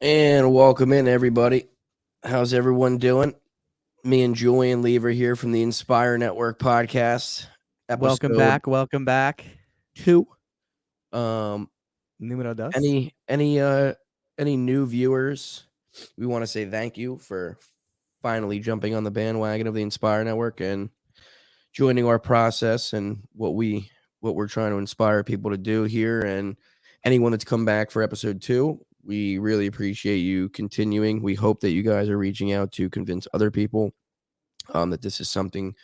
And welcome in, everybody. How's everyone doing? Me and Julian Lever here from the Inspire Network podcast, Welcome episode back. Welcome back. 2. Um, Numero dos. any new viewers? We want to say thank you for finally jumping on the bandwagon of the Inspire Network and joining our process and what we're trying to inspire people to do here. And anyone that's come back for episode 2, we really appreciate you continuing. We hope that you guys are reaching out to convince other people that this is something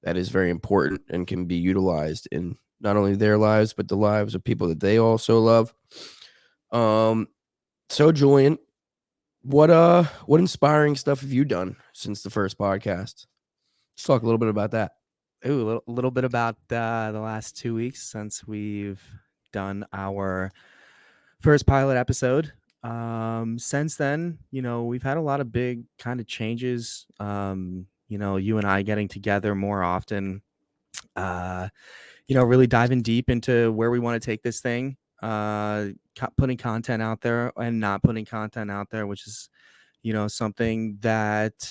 that is very important and can be utilized in not only their lives but the lives of people that they also love. So Julian, what inspiring stuff have you done since the first podcast? Let's talk a little bit about that. Ooh, a little bit about the last 2 weeks since we've done our first pilot episode. Since then, we've had a lot of big kind of changes. You and I getting together more often. Really diving deep into where we want to take this thing. Putting content out there and not putting content out there, which is, something that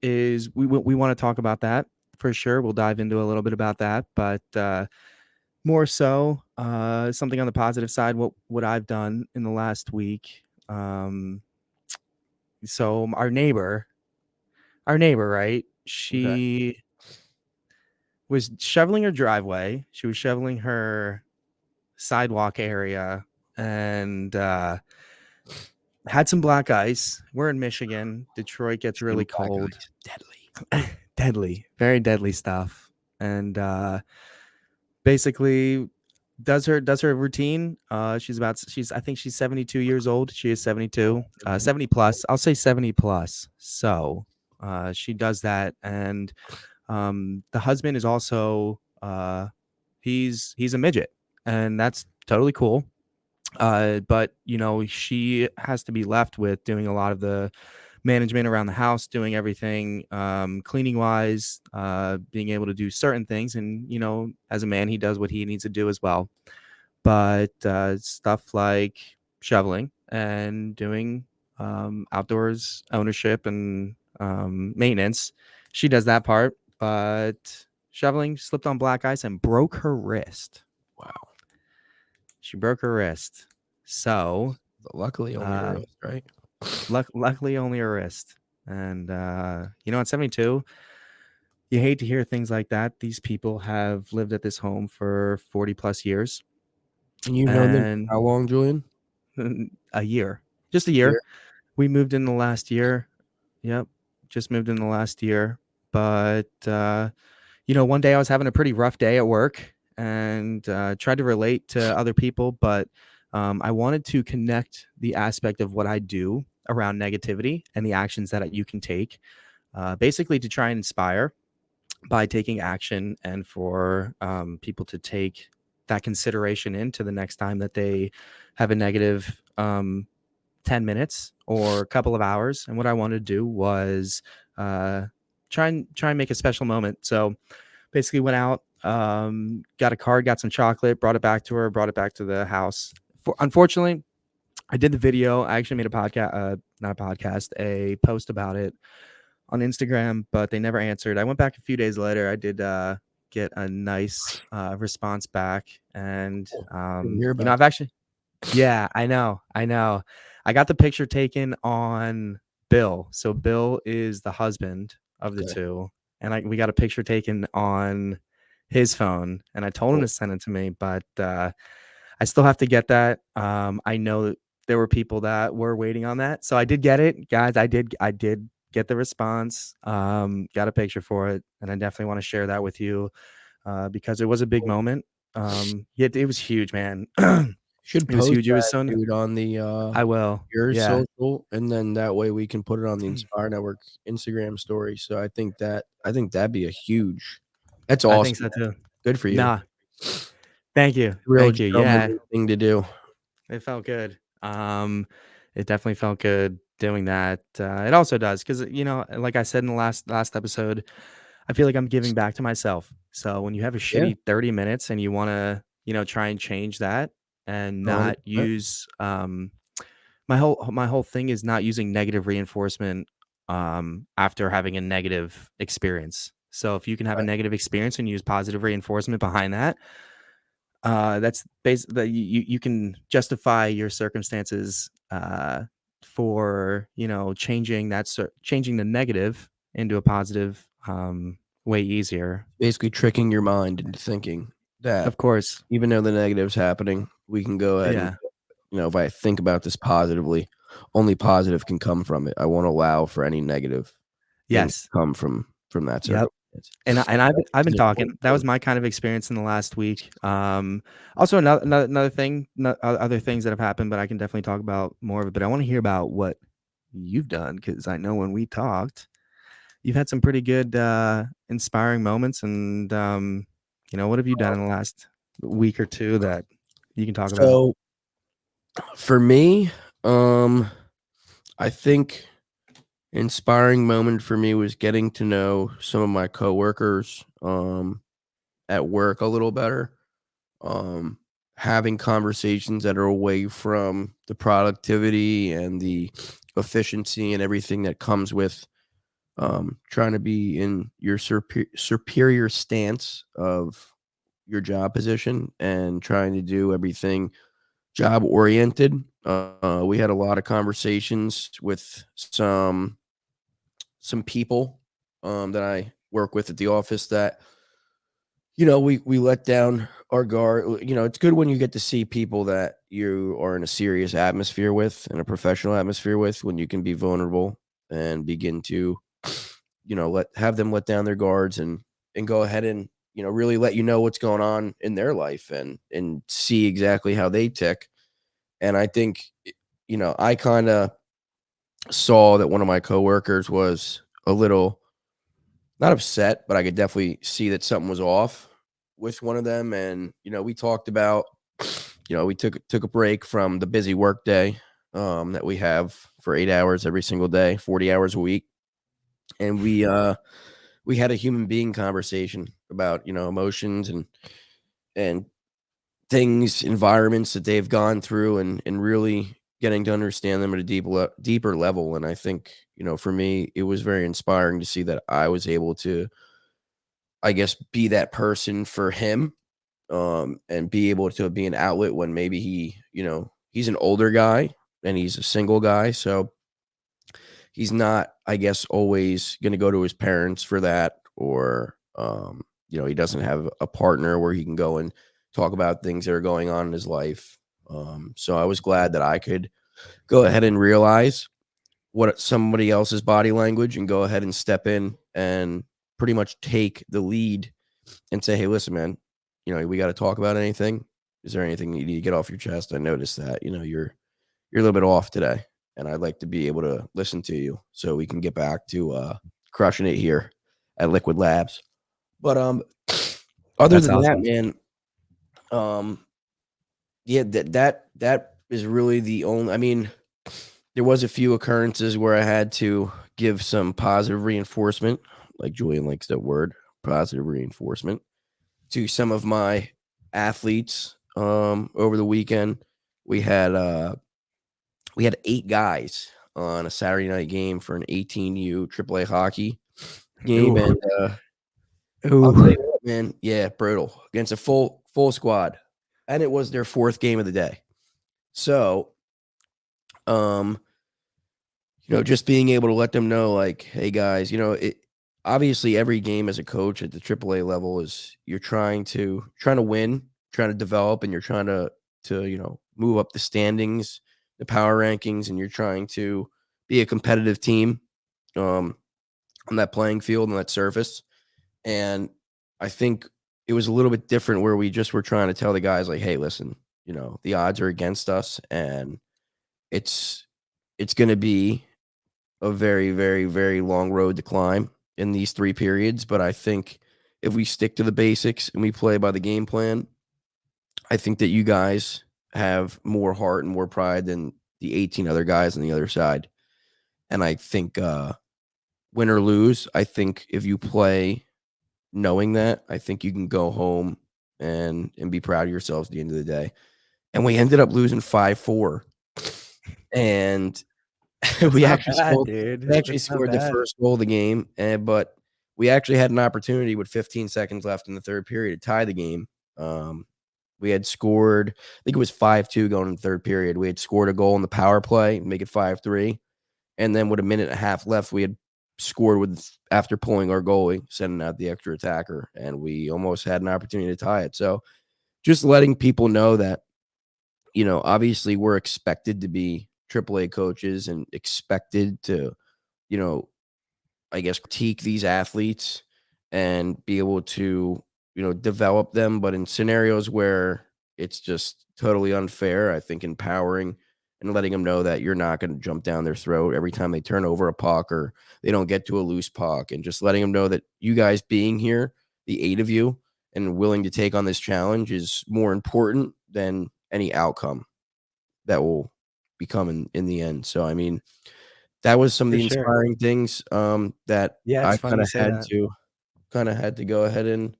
is we want to talk about that for sure. We'll dive into a little bit about that, but more so something on the positive side. What I've done in the last week. So our neighbor, right? Okay. She was shoveling her driveway. She was shoveling her sidewalk area and had some black ice. We're in Michigan. Detroit gets really Black cold. ice, deadly. Deadly, very deadly stuff. And basically does her routine. She's I think she's 72 years old. She is 72, 70 plus. I'll say 70 plus. So she does that. And the husband is also he's a midget, and that's totally cool. But she has to be left with doing a lot of the management around the house, doing everything cleaning wise, being able to do certain things. And, as a man, he does what he needs to do as well. But stuff like shoveling and doing outdoors ownership and maintenance, she does that part. But shoveling, slipped on black ice and broke her wrist. Wow. She broke her wrist. So Luckily, only her wrist, right? luckily only her wrist. And at 72, you hate to hear things like that. These people have lived at this home for 40 plus years. And you've known them And how long, Julian? a year. Just a year. Year. We moved in the last year. Yep. Just moved in the last year. But one day I was having a pretty rough day at work and tried to relate to other people, but I wanted to connect the aspect of what I do around negativity and the actions that you can take, basically to try and inspire by taking action, and for people to take that consideration into the next time that they have a negative 10 minutes or a couple of hours. And what I wanted to do was try and make a special moment. So basically went out, got a card, got some chocolate, brought it back to her, brought it back to the house. Unfortunately, I did the video. I actually made a podcast, not a podcast, a post about it on Instagram, but they never answered. I went back a few days later. I did get a nice response back. And, Didn't hear about I've actually, yeah, I know. I got the picture taken on Bill. So Bill is the husband of the Okay. two. And we got a picture taken on his phone, and I told him to send it to me, but I still have to get that. I know that there were people that were waiting on that. So I did get it, guys. I did get the response. Got a picture for it, and I definitely want to share that with you because it was a big moment. It was huge, man. Should It was post huge. It was that, so dude, on the I will. your Yeah. social, and then that way we can put it on the Inspire Network Instagram story. So I think that'd be a huge. That's I think awesome, so man. too. Good for you. Nah. Thank you. Real Thank you. Yeah. gentlemanly thing to do. It felt good. It definitely felt good doing that. It also does because like I said in the last episode, I feel like I'm giving back to myself. So when you have a Yeah, shitty 30 minutes and you want to try and change that and not 100%. use my whole thing is not using negative reinforcement after having a negative experience. So if you can have a Right. negative experience and use positive reinforcement behind that, that's basically you can justify your circumstances for changing the negative into a positive way easier. Basically tricking your mind into thinking that Of course. even though the negative's happening, we can go ahead and, Yeah. if I think about this positively, only positive can come from it. I won't allow for any negative things to Yes. come from that Yep. circumstance. And I've been That's an talking. important That was thing. my kind of experience in the last week. Also another thing, other things that have happened, but I can definitely talk about more of it. But I want to hear about what you've done because I know when we talked, you've had some pretty good, inspiring moments. And what have you done in the last week or two that you can talk about? So for me, I think inspiring moment for me was getting to know some of my coworkers at work a little better. Um, Having conversations that are away from the productivity and the efficiency and everything that comes with trying to be in your superior stance of your job position and trying to do everything job oriented. We had a lot of conversations with some people that I work with at the office that we let down our guard. It's good when you get to see people that you are in a serious atmosphere with, in a professional atmosphere with, when you can be vulnerable and begin to, have them let down their guards and go ahead and, really let you know what's going on in their life and see exactly how they tick. And I think, I kind of saw that one of my coworkers was a little not upset, but I could definitely see that something was off with one of them. And, we talked about, we took a break from the busy work day that we have for 8 hours every single day, 40 hours a week. And we had a human being conversation about, emotions and things, environments that they've gone through and really getting to understand them at a deeper level. And I think, for me, it was very inspiring to see that I was able to, I guess, be that person for him, and be able to be an outlet when maybe he's an older guy and he's a single guy. So he's not, I guess, always going to go to his parents for that, or, he doesn't have a partner where he can go and talk about things that are going on in his life. So I was glad that I could go ahead and realize what somebody else's body language and go ahead and step in and pretty much take the lead and say, "Hey, listen, man, we got to talk about anything. Is there anything you need to get off your chest? I noticed that, you're a little bit off today, and I'd like to be able to listen to you so we can get back to crushing it here at Liquid Labs." But other That's than that, awesome. man, um, yeah, that is really the only. I mean, there was a few occurrences where I had to give some positive reinforcement, like Julian likes that word, positive reinforcement, to some of my athletes over the weekend. We had uh we had 8 guys on a Saturday night game for an 18U AAA hockey game, Ooh. and I'll tell Ooh. you what, man, yeah, brutal against a full squad, and it was their 4th game of the day. So, um, just being able to let them know, like, "Hey, guys," obviously every game as a coach at the AAA level is you're trying to win, trying to develop, and you're trying to, move up the standings, the power rankings, and you're trying to be a competitive team, um, on that playing field, on that surface. And I think it was a little bit different where we just were trying to tell the guys, like, "Hey, listen, the odds are against us, and it's gonna be a very, very, very long road to climb in these 3 periods, but I think if we stick to the basics and we play by the game plan, I think that you guys have more heart and more pride than the 18 other guys on the other side." And I think, win or lose, I think if you play knowing that, I think you can go home and be proud of yourselves at the end of the day. And we ended up losing 5-4. and That's we not actually bad, scored we dude. actually That's not scored the bad. first goal of the game, but we actually had an opportunity with 15 seconds left in the third period to tie the game. Um, we had scored, I think it was 5-2 going in the third period. We had scored a goal in the power play, make it 5-3, and then with a minute and a half left, we had scored with after pulling our goalie, sending out the extra attacker, and we almost had an opportunity to tie it. So just letting people know that, obviously we're expected to be AAA coaches and expected to, you know, I guess, critique these athletes and be able to, develop them. But in scenarios where it's just totally unfair, I think empowering and letting them know that you're not going to jump down their throat every time they turn over a puck or they don't get to a loose puck, and just letting them know that you guys being here, the 8 of you, and willing to take on this challenge is more important than any outcome that will become in the end. So, I mean, that was some of For the sure. inspiring things, that Yeah, I it's funny you say that. kinda had to go ahead and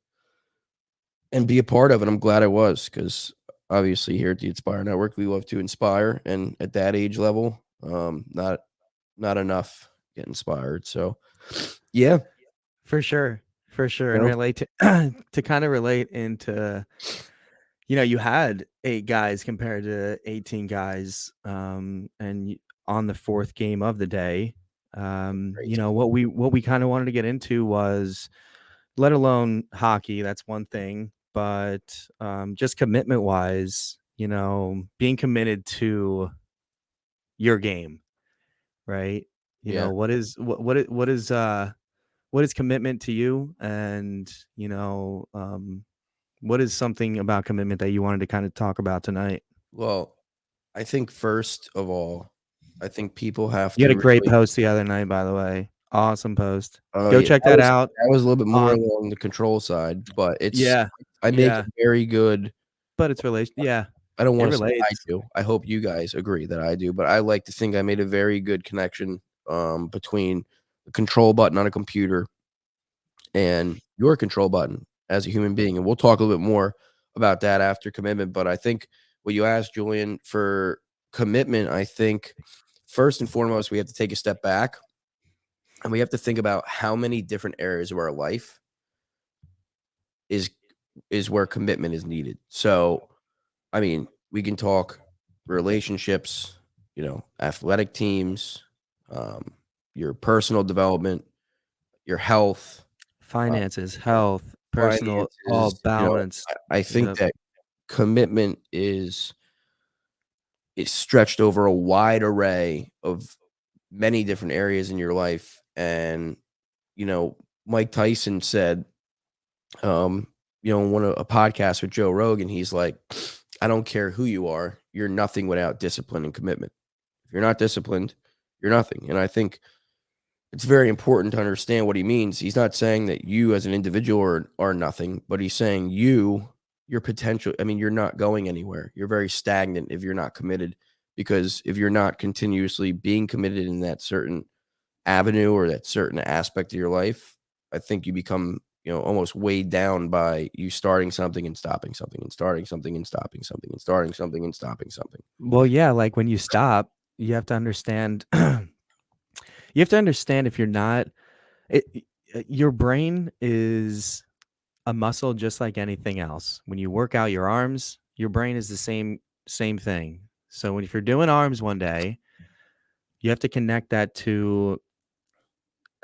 be a part of, and I'm glad I was, because obviously here at the Inspire Network, we love to inspire, and at that age level, not enough get inspired, so, yeah, For sure. For sure. you And know? relate to to kind of relate into, you had 8 guys compared to 18 guys, and on the fourth game of the day, Crazy. what we kind of wanted to get into was, let alone hockey, that's one thing, but just commitment wise, being committed to your game, right? Yeah. What is commitment to you, and what is something about commitment that you wanted to kind of talk about tonight? Well, I think first of all, I think people have You had to a great really. post the other night, by the way. Awesome post. Oh, Go yeah, check that out that was a little bit more on. along the control side, but Yeah, I make a yeah, very good. but it's relation. Yeah, I don't it wanna say I relates. do. I hope you guys agree that I do, but I like to think I made a very good connection, between the control button on a computer and your control button as a human being, and we'll talk a little bit more about that after commitment. But I think what you asked, Julian, for commitment, I think first and foremost, we have to take a step back, and we have to think about how many different areas of our life is where commitment is needed. So, I mean, we can talk relationships, athletic teams, um, your personal development, your health, uh, Finances, you know, health, personal, all finances. balanced. I think Yep. that commitment is stretched over a wide array of many different areas in your life. And, Mike Tyson said, in a podcast with Joe Rogan, he's like, I don't care who you are, you're nothing without discipline and commitment. If you're not disciplined, you're nothing. And I think it's very important to understand what he means. He's not saying that you as an individual are nothing, but he's saying your potential. I mean, you're not going anywhere. You're very stagnant if you're not committed, because if you're not continuously being committed in that certain avenue or that certain aspect of your life, I think you become, almost weighed down by you starting something and stopping something and starting something and stopping something and starting something and stopping something. Well, yeah, like when you stop, you have to understand. You have to understand if you're not, your brain is a muscle just like anything else. When you work out your arms, your brain is the same thing. So if you're doing arms one day, you have to connect that to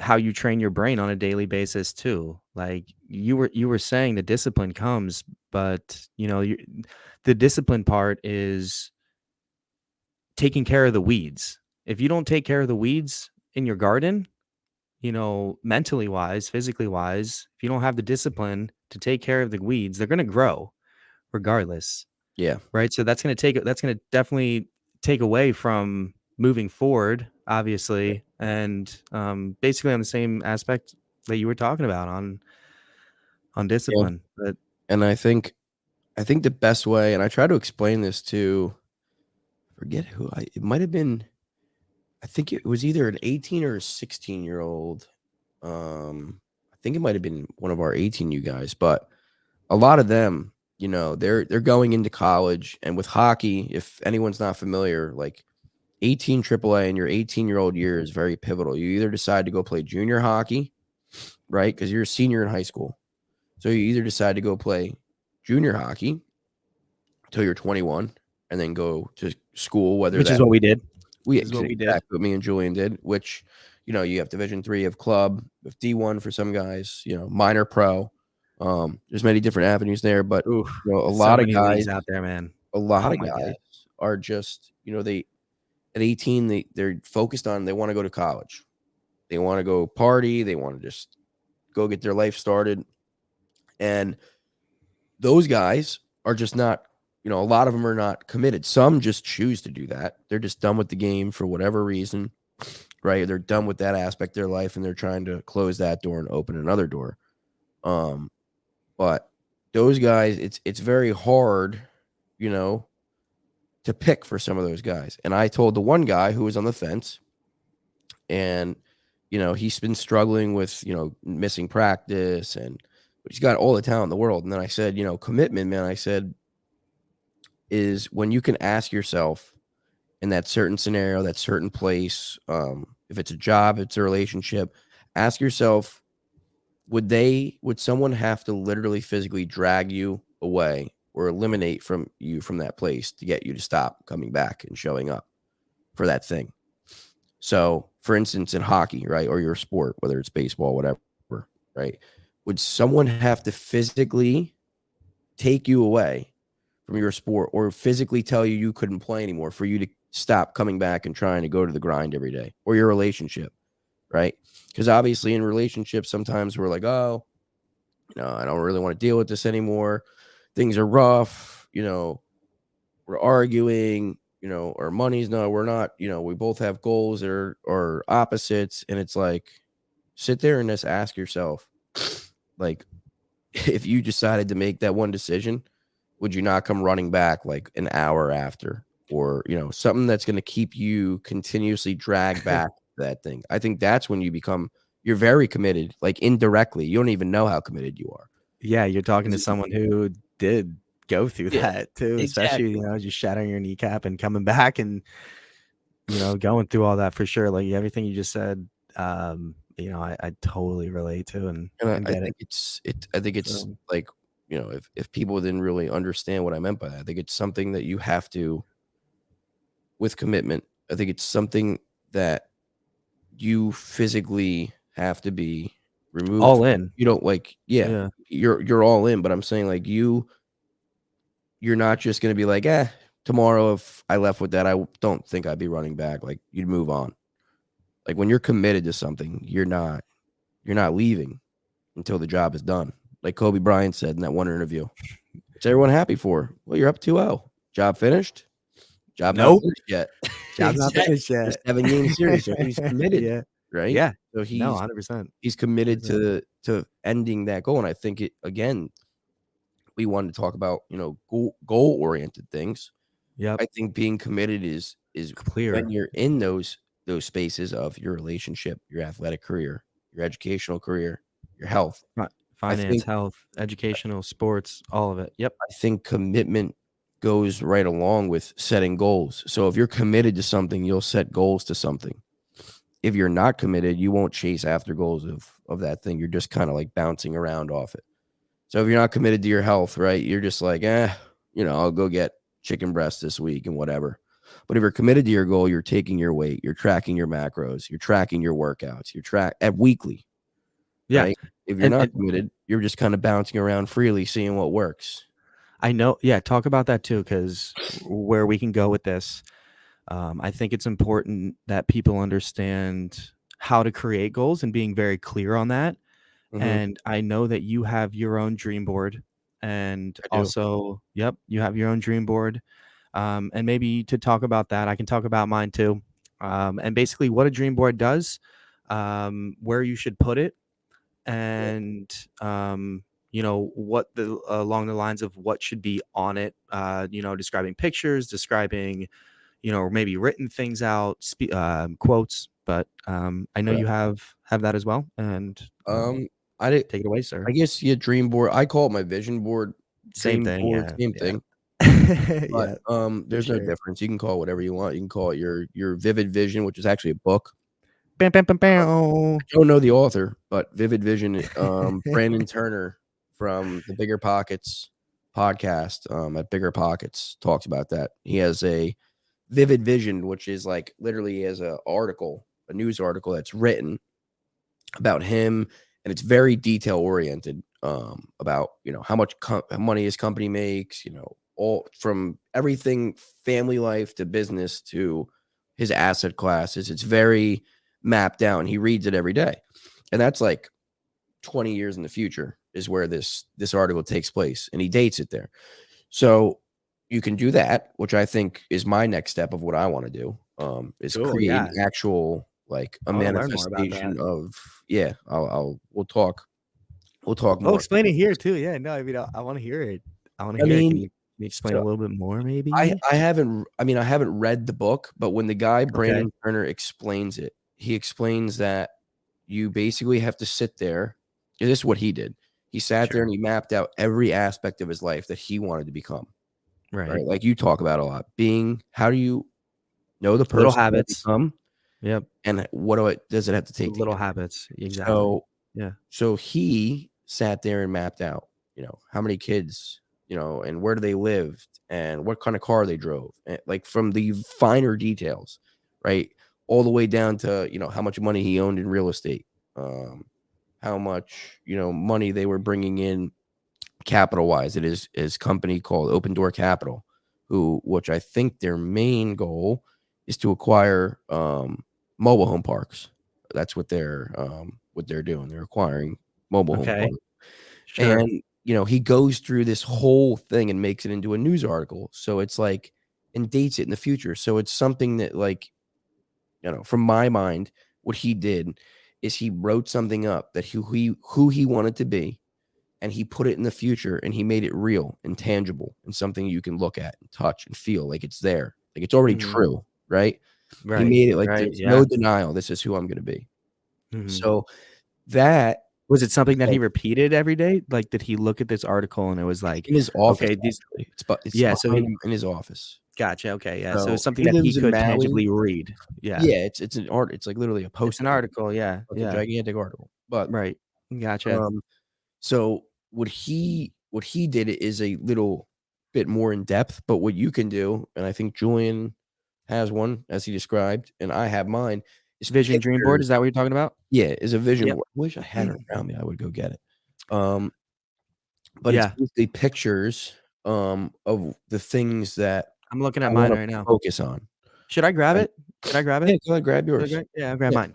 how you train your brain on a daily basis too. Like you were saying, the discipline comes, but the discipline part is taking care of the weeds. If you don't take care of the weeds in your garden, mentally wise, physically wise, if you don't have the discipline to take care of the weeds, they're going to grow regardless, Yeah. right? So that's going to definitely take away from moving forward, obviously, and basically on the same aspect that you were talking about on Yeah. discipline. But And I think the best way, and I try to explain this to, forget who it might have been. I think it was either an 18 or a 16-year-old. I think it might have been one of our 18 you guys, but a lot of them, they're going into college, and with hockey, if anyone's not familiar, like 18 AAA and your 18-year-old year is very pivotal. You either decide to go play junior hockey, right? Because you're a senior in high school. So you either decide to go play junior hockey until you're 21 and then go to school, whether Which is that what we did. we This is what we did. exactly what me and Julian did, which you have Division 3 of club, with D1 for some guys, minor pro. There's many different avenues there, but Ooh, a so lot of many guys leagues out there, man. a lot Oh of my guys god. are just, they at 18 they're focused on they want to go to college. They want to go party, they want to just go get their life started. And those guys are just not, a lot of them are not committed. Some just choose to do that. They're just done with the game for whatever reason, right? They're done with that aspect of their life and they're trying to close that door and open another door. But those guys, it's very hard, you know, to pick for some of those guys. And I told the one guy who was on the fence, and he's been struggling with missing practice, but he's got all the talent in the world. And then I said, commitment, man. I said, is when you can ask yourself in that certain scenario, that certain place, if it's a job, it's a relationship, ask yourself, would someone have to literally physically drag you away or eliminate from you from that place to get you to stop coming back and showing up for that thing? So, for instance, in hockey, right, or your sport, whether it's baseball, whatever, right, would someone have to physically take you away from your sport or physically tell you you couldn't play anymore for you to stop coming back and trying to go to the grind every day? Or your relationship, right? Because obviously in relationships, sometimes we're like, oh, I don't really want to deal with this anymore. Things are rough, we're arguing, our money's no, we're not, we both have goals that are opposites. And it's like, sit there and just ask yourself, like, if you decided to make that one decision, would you not come running back like an hour after, or, something that's going to keep you continuously dragged back to that thing? I think that's when you're very committed, like indirectly. You don't even know how committed you are. Yeah, you're talking to someone who did go through Yeah, that too, especially, exactly. just shattering your kneecap and coming back and, going through all that for sure. Like everything you just said, I totally relate to And and I get it. think it's So like, if people didn't really understand what I meant by that, I think it's something that you have to, with commitment, I think it's something that you physically have to be removed all from. in. You don't like, yeah, Yeah. you're all in, but I'm saying like you're not just gonna be like, tomorrow if I left with that, I don't think I'd be running back. Like you'd move on. Like when you're committed to something, you're not leaving until the job is done. Like Kobe Bryant said in that one interview. What's everyone happy for? Well, you're up 2-0. Job finished? Job not Nope. finished yet. Job's not finished There's yet. 7-game series, so he's committed, Yeah. right? Yeah. So No, he's 100%. he's committed 100%. to ending that goal. And I think it again, we wanted to talk about, goal oriented things. Yep. I think being committed is when Clear. you're in those spaces of your relationship, your athletic career, your educational career, your health. I Finance, think health, educational, sports, all of it. Yep. I think commitment goes right along with setting goals. So if you're committed to something, you'll set goals to something. If you're not committed, you won't chase after goals of that thing. You're just kind of like bouncing around off it. So if you're not committed to your health, right, you're just like, I'll go get chicken breast this week and whatever. But if you're committed to your goal, you're taking your weight, you're tracking your macros, you're tracking your workouts, you're track at weekly, Yeah. right? If you're not And committed, you're just kind of bouncing around freely, seeing what works. I know, yeah, talk about that too, because where we can go with this, I think it's important that people understand how to create goals and being very clear on that. Hmm. And I know that you have your own dream board, and I do. also, yep, you have your own dream board. And maybe to talk about that, I can talk about mine too. And basically, what a dream board does, where you should put it, Yeah. and what the along the lines of what should be on it, describing pictures, describing, or maybe written things out, quotes. But I know Correct. you have that as well, and I did. take it away, I sir. guess, yeah, dream board. I call it my vision board. Same Dream thing, board, yeah, same yeah. thing. but Yeah, for there's no sure. difference. You can call it whatever you want. You can call it your Vivid Vision, which is actually a book. Bam, bam, bam, Um, bam. I don't know the author, but Vivid Vision, Brandon Turner from the Bigger Pockets podcast, at Bigger Pockets talks about that. He has a Vivid Vision, which is like literally as a news article that's written about him, and it's very detail oriented, about how much money his company makes, all from everything, family life to business to his asset classes. It's very mapped down. He reads it every day, and that's like 20 years in the future is where this article takes place, and he dates it there. So you can do that, which I think is my next step of what I want to do. Is Cool, create an yeah. actual, like, a I wanna learn more about that. manifestation of, yeah. We'll talk Oh, more. explain it here too. Yeah, no, I mean, I wanna hear it. I wanna I hear it. Can mean, you explain a so little bit more I maybe? I haven't I mean, I haven't read the book, but when the guy Okay, Brandon Turner explains it, he explains that you basically have to sit there. This is what he did. He sat there sure. and he mapped out every aspect of his life that he wanted to become, Right. right? Like you talk about a lot. How do you know the Little person you wanna habits. become, Yep. and what does it have to take to Little get there? habits. Exactly. So Yeah. so he sat there and mapped out, how many kids, and where do they lived and what kind of car they drove, and like from the finer details, right? All the way down to, how much money he owned in real estate, um, how much, money they were bringing in capital wise. It is his company called Open Door Capital, which I think their main goal is to acquire mobile home parks. That's what they're doing. They're acquiring mobile home Okay. parks. Sure. And he goes through this whole thing and makes it into a news article. So it's like, and dates it in the future. So it's something that, like, from my mind, what he did is he wrote something up that who he wanted to be, and he put it in the future, and he made it real and tangible and something you can look at and touch and feel like it's there. Like it's already Mhm. true, right? He Right. made it like Right. there's Yeah. no denial. This is who I'm gonna be. Mhm. So that Was it something is that he like repeated every day? Like, did he look at this article and it was like, in his office, okay, these actually. It's yeah, so behind he him in his office. gotcha, okay, yeah, so it's So something he that he lives in could Maui. tangibly read. Yeah. Yeah, it's an art. It's like literally a It's an poster. article, yeah, Like a yeah. gigantic article. But Right. Gotcha. um so what he did is a little bit more in depth, but what you can do, and I think Julian has one as he described, and I have mine, is Vision dream board, pictures. is that what you're talking about? Yeah, is a vision Yep. board. I wish I had it around me, I would go get it. Um, but it's Yeah. basically pictures, of the things that I'm looking I at mine wanna right now. focus on, Should I grab right? it? Should I grab Yeah, it? go ahead, grab Should I yours. grab Yeah, I'll grab Yeah, mine.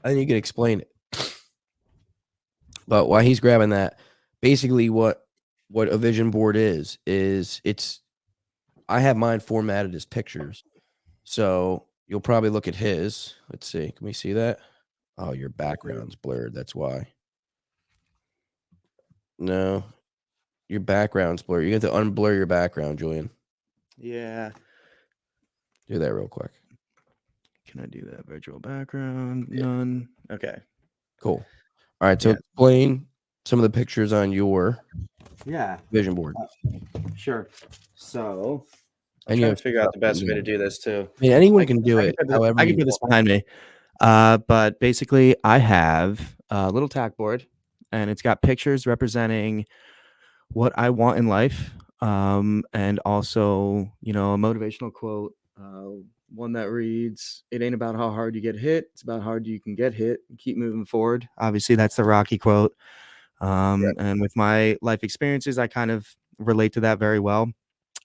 I think you can explain it. But while he's grabbing that, basically what a vision board is it's I have mine formatted as pictures. So you'll probably look at his. Let's see. Can we see that? Oh, your background's blurred. That's why. No, your background's blurred. You have to unblur your background, Julian. Yeah. Do that real quick. Can I do that? Virtual background, Yeah, none. Okay. cool. All right. So Yeah. explain some of the pictures on your Yeah. vision board, Sure. So, I'm and you trying to have some figure out stuff the written best way to down. do this too. I mean, anyone can do it however I can you put this want. behind me. But basically, I have a little tack board, and it's got pictures representing what I want in life, and also, a motivational quote, one that reads, "It ain't about how hard you get hit; it's about how hard you can get hit and keep moving forward." Obviously, that's the Rocky quote. Right. And with my life experiences, I kind of relate to that very well,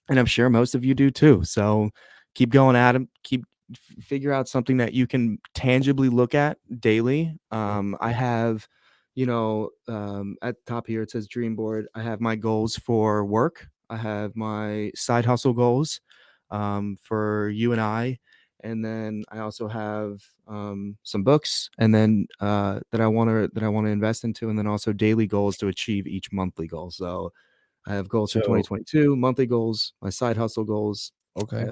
and I'm sure most of you do too. So keep going at them. Figure out something that you can tangibly look at daily. I have, at the top here it says dream board. I have my goals for work. I have my side hustle goals, for you and I. And then I also have, some books, and then that I want to invest into, and then also daily goals to achieve each monthly goal. So I have goals for So 2022, monthly goals, my side hustle goals, okay,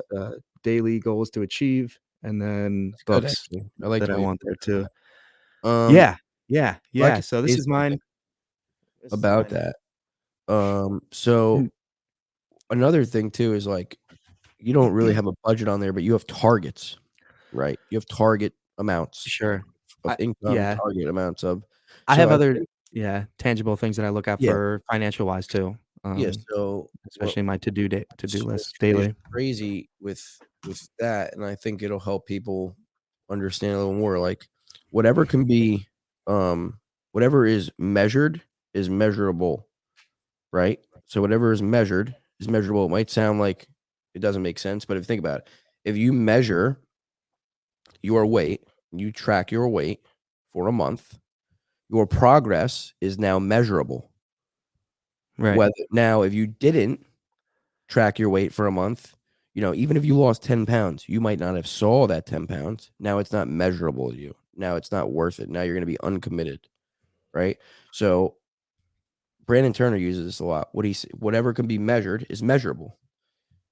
daily goals to achieve, and then it's good books actually. I like that the I way you want broke there it too. down. Yeah, yeah, If I yeah. could So say this is something mine. This is about mine. that. So another thing too is like you don't really have a budget on there, but you have targets, right? You have target amounts Sure. of income, Yeah. target amounts of. I So have I other think, tangible things that I look at yeah, for financial wise too, yeah. So what especially my to-do what's list daily. crazy with that, and I think it'll help people understand a little more. Like whatever can be, um, whatever is measurable, right? So whatever is measurable. It might sound like it doesn't make sense, but if you think about it, if you measure your weight, you track your weight for a month, your progress is now measurable. Right. Whether now, if you didn't track your weight for a month, even if you lost 10 pounds, you might not have saw that 10 pounds. Now it's not measurable to you. Now it's not worth it. Now you're going to be uncommitted, right? So Brandon Turner uses this a lot. Whatever can be measured is measurable.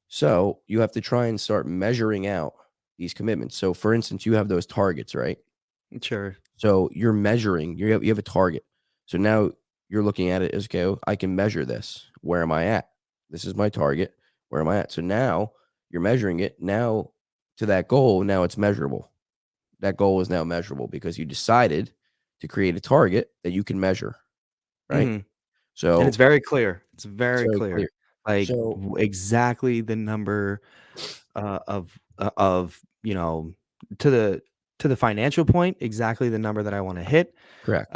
So you have to try and start measuring out these commitments. So for instance, you have those targets, right? Sure. So you're measuring, you have a target. So now you're looking at it as, okay, I can measure this. Where am I at? This is my target. Where am I at? So now you're measuring it. Now to that goal, now it's measurable. That goal is now measurable because you decided to create a target that you can measure, right? Mhm. And it's So very clear. It's it's very very clear. clear. Like, So exactly the number, of, to the financial point, exactly the number that I wanna hit. correct.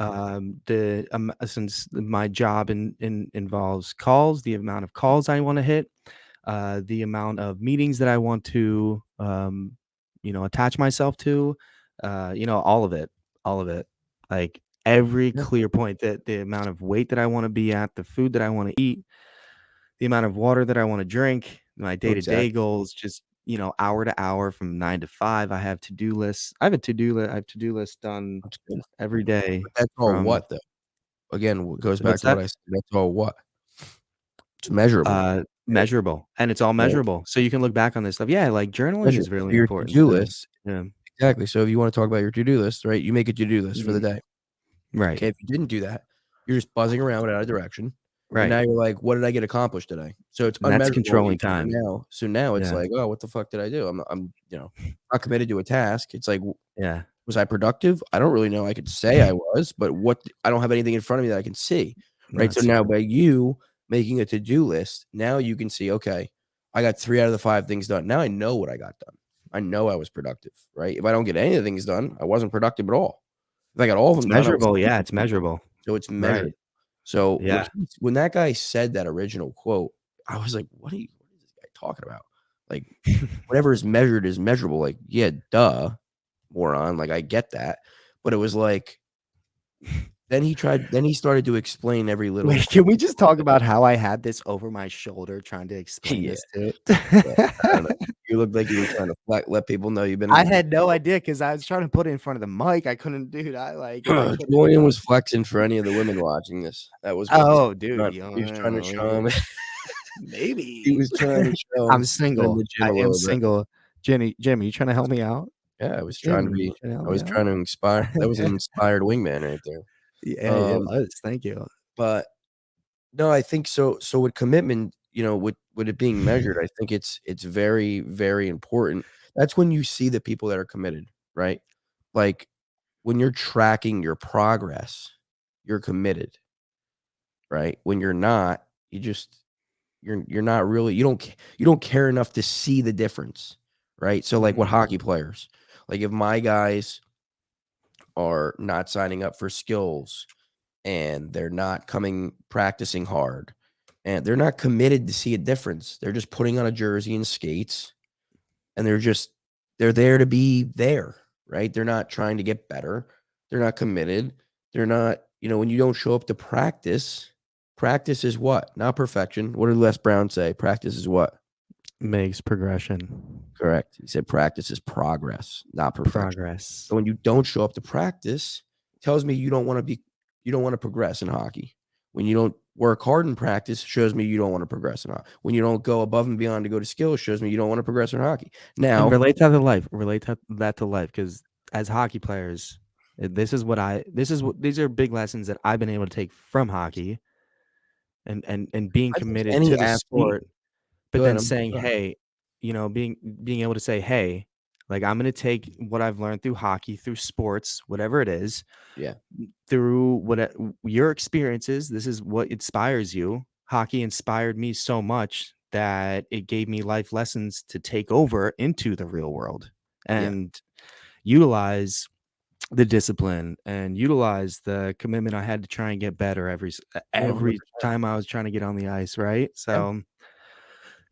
Since my job involves calls, the amount of calls I wanna hit, the amount of meetings that I want to, attach myself to, all of it. Like every Yeah, clear point, that the amount of weight that I want to be at, the food that I want to eat, the amount of water that I want to drink, my no, day to day exactly. goals, just hour to hour from 9 to 5. I have to do lists. I have a to do list. I have to do lists done That's good. every day. But that's all From what though? Again, what goes back what's to what that? I said. That's all what? It's measurable, right? Measurable, and it's all Right? measurable. So you can look back on this stuff. Yeah, like journaling Measure is so really your important to-do too. list. Yeah. Exactly. So if you wanna talk about your to-do list, right, you make a to-do list for the Mhm. day. Right. Okay, if you didn't do that, you're just buzzing around without a direction, and now Right. you're like, "What did I get accomplished today?" So it's And that's unmeasurable to you. controlling time. So now it's Yeah. like, "Oh, what the fuck did I do?" Not committed to a task. It's like, Yeah. was I productive? I don't really know. I could say I was, but I don't have anything in front of me that I can see, right? So That's now true. by you making a to-do list, now you can see, okay, I got 3 out of the 5 things done. Now I know what I got done. I know I was productive, right? If I don't get any of the things done, I wasn't productive at all. If I got all of It's them done, I was measurable. Yeah, it's productive. measurable. So it's Right. measured. So Yeah. when that guy said that original quote, I was like, what is this guy talking about? Like, whatever is measured is measurable. Like, yeah, duh, moron. Like, I get that. But it was like, then he started to explain every little Wait, can we just talk about how I had this over my shoulder trying to explain yeah, this to yeah. I don't know. You looked like you were trying to let people know you've been I in. had no idea because I was trying to put it in front of the mic. I couldn't, dude. I couldn't. Julian was flexing for any of the women watching this. That was what Oh, dude, he was trying to show him. He maybe. was trying to show him I'm he's been in single. the gym I a am little bit. single. Jimmy, you trying to help me out? Yeah, Jimmy, you trying to help I me was out? trying to inspire. That was an inspired wingman right there. Yeah, it Um, was. Thank you. but no, I think so. So with commitment, with it being measured, I think it's very, very important. That's when you see the people that are committed, right? Like when you're tracking your progress, you're committed, right? When you're not, you're not really you don't care enough to see the difference, right? So like with Mhm. hockey players, like if my guys are not signing up for skills and they're not coming practicing hard and they're not committed to see a difference. They're just putting on a jersey and skates and they're there to be there, right? They're not trying to get better. They're not committed. They're not, when you don't show up to practice, practice is what? Not perfection. What did Les Brown say? Practice is what? Makes progression. Correct. He said practice is progress, not perfection. Progress. So when you don't show up to practice, tells me you don't want to progress in hockey. When you don't work hard in practice, shows me you don't want to progress in hockey. When you don't go above and beyond to go to skills, shows me you don't want to progress in hockey. And Now, relate that to life. Relate that to life, because as hockey players, these are big lessons that I've been able to take from hockey, and being I think committed any to the athlete sport. But Go ahead. then saying, "Hey," being able to say, "Hey, like, I'm gonna take what I've learned through hockey, through sports, whatever it is, Yeah. through your experiences. This is what inspires you. Hockey inspired me so much that it gave me life lessons to take over into the real world Yeah. and utilize the discipline and utilize the commitment I had to try and get better every 100%. time I was trying to get on the ice, right? Yeah. So,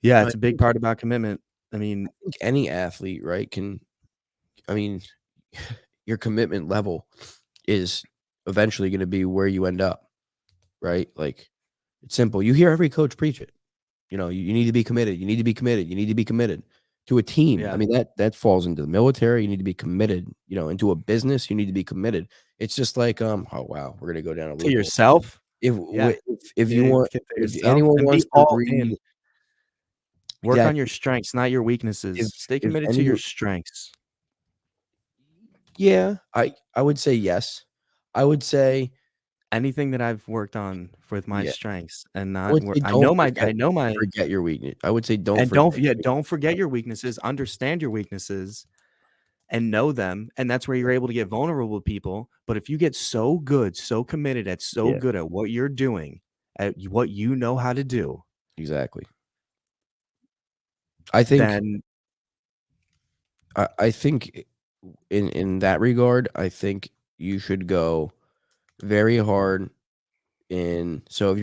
yeah, I it's a big think, part about commitment. I mean, any athlete, right, can, I mean, your commitment level is eventually going to be where you end up, right? Like, it's simple. You hear every coach preach it. You need to be committed. You need to be committed. You need to be committed to a team. I yeah, mean, that falls into the military. You need to be committed. Into a business, you need to be committed. It's just like, oh wow, we're gonna go down a to loophole. yourself. If Yeah, if you want, to if yourself anyone and be wants to all read in. Work on your exactly, strengths, not your if weaknesses. Stay if committed to your anyone, strengths. yeah, I would say yes. I would say Anything that I've worked on with my yeah. strengths and I not would wor say don't I know my forget your weakness. I would say don't and forget your don't forget your weaknesses, understand your weaknesses and know them, and that's where you're able to get vulnerable with people, but if you get so good, so committed at so yeah, good at what you're doing, at what you know how to do, exactly. I think then I think in that regard, I think you should go very hard in so if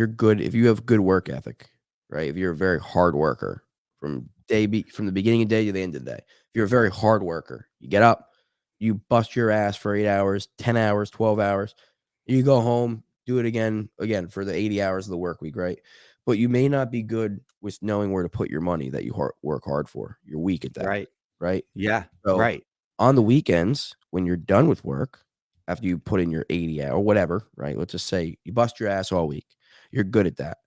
you have good work ethic, right? If you're a very hard worker from the beginning of the day to the end of the day. If you're a very hard worker, you get up, you bust your ass for 8 hours, 10 hours, 12 hours. You go home, do it again for the 80 hours of the work week, right? But you may not be good with knowing where to put your money that you work hard for. You're weak at that, right. right? Yeah, So right. on the weekends, when you're done with work, after you put in your 80 hour or whatever, right? Let's just say you bust your ass all week. You're good at that.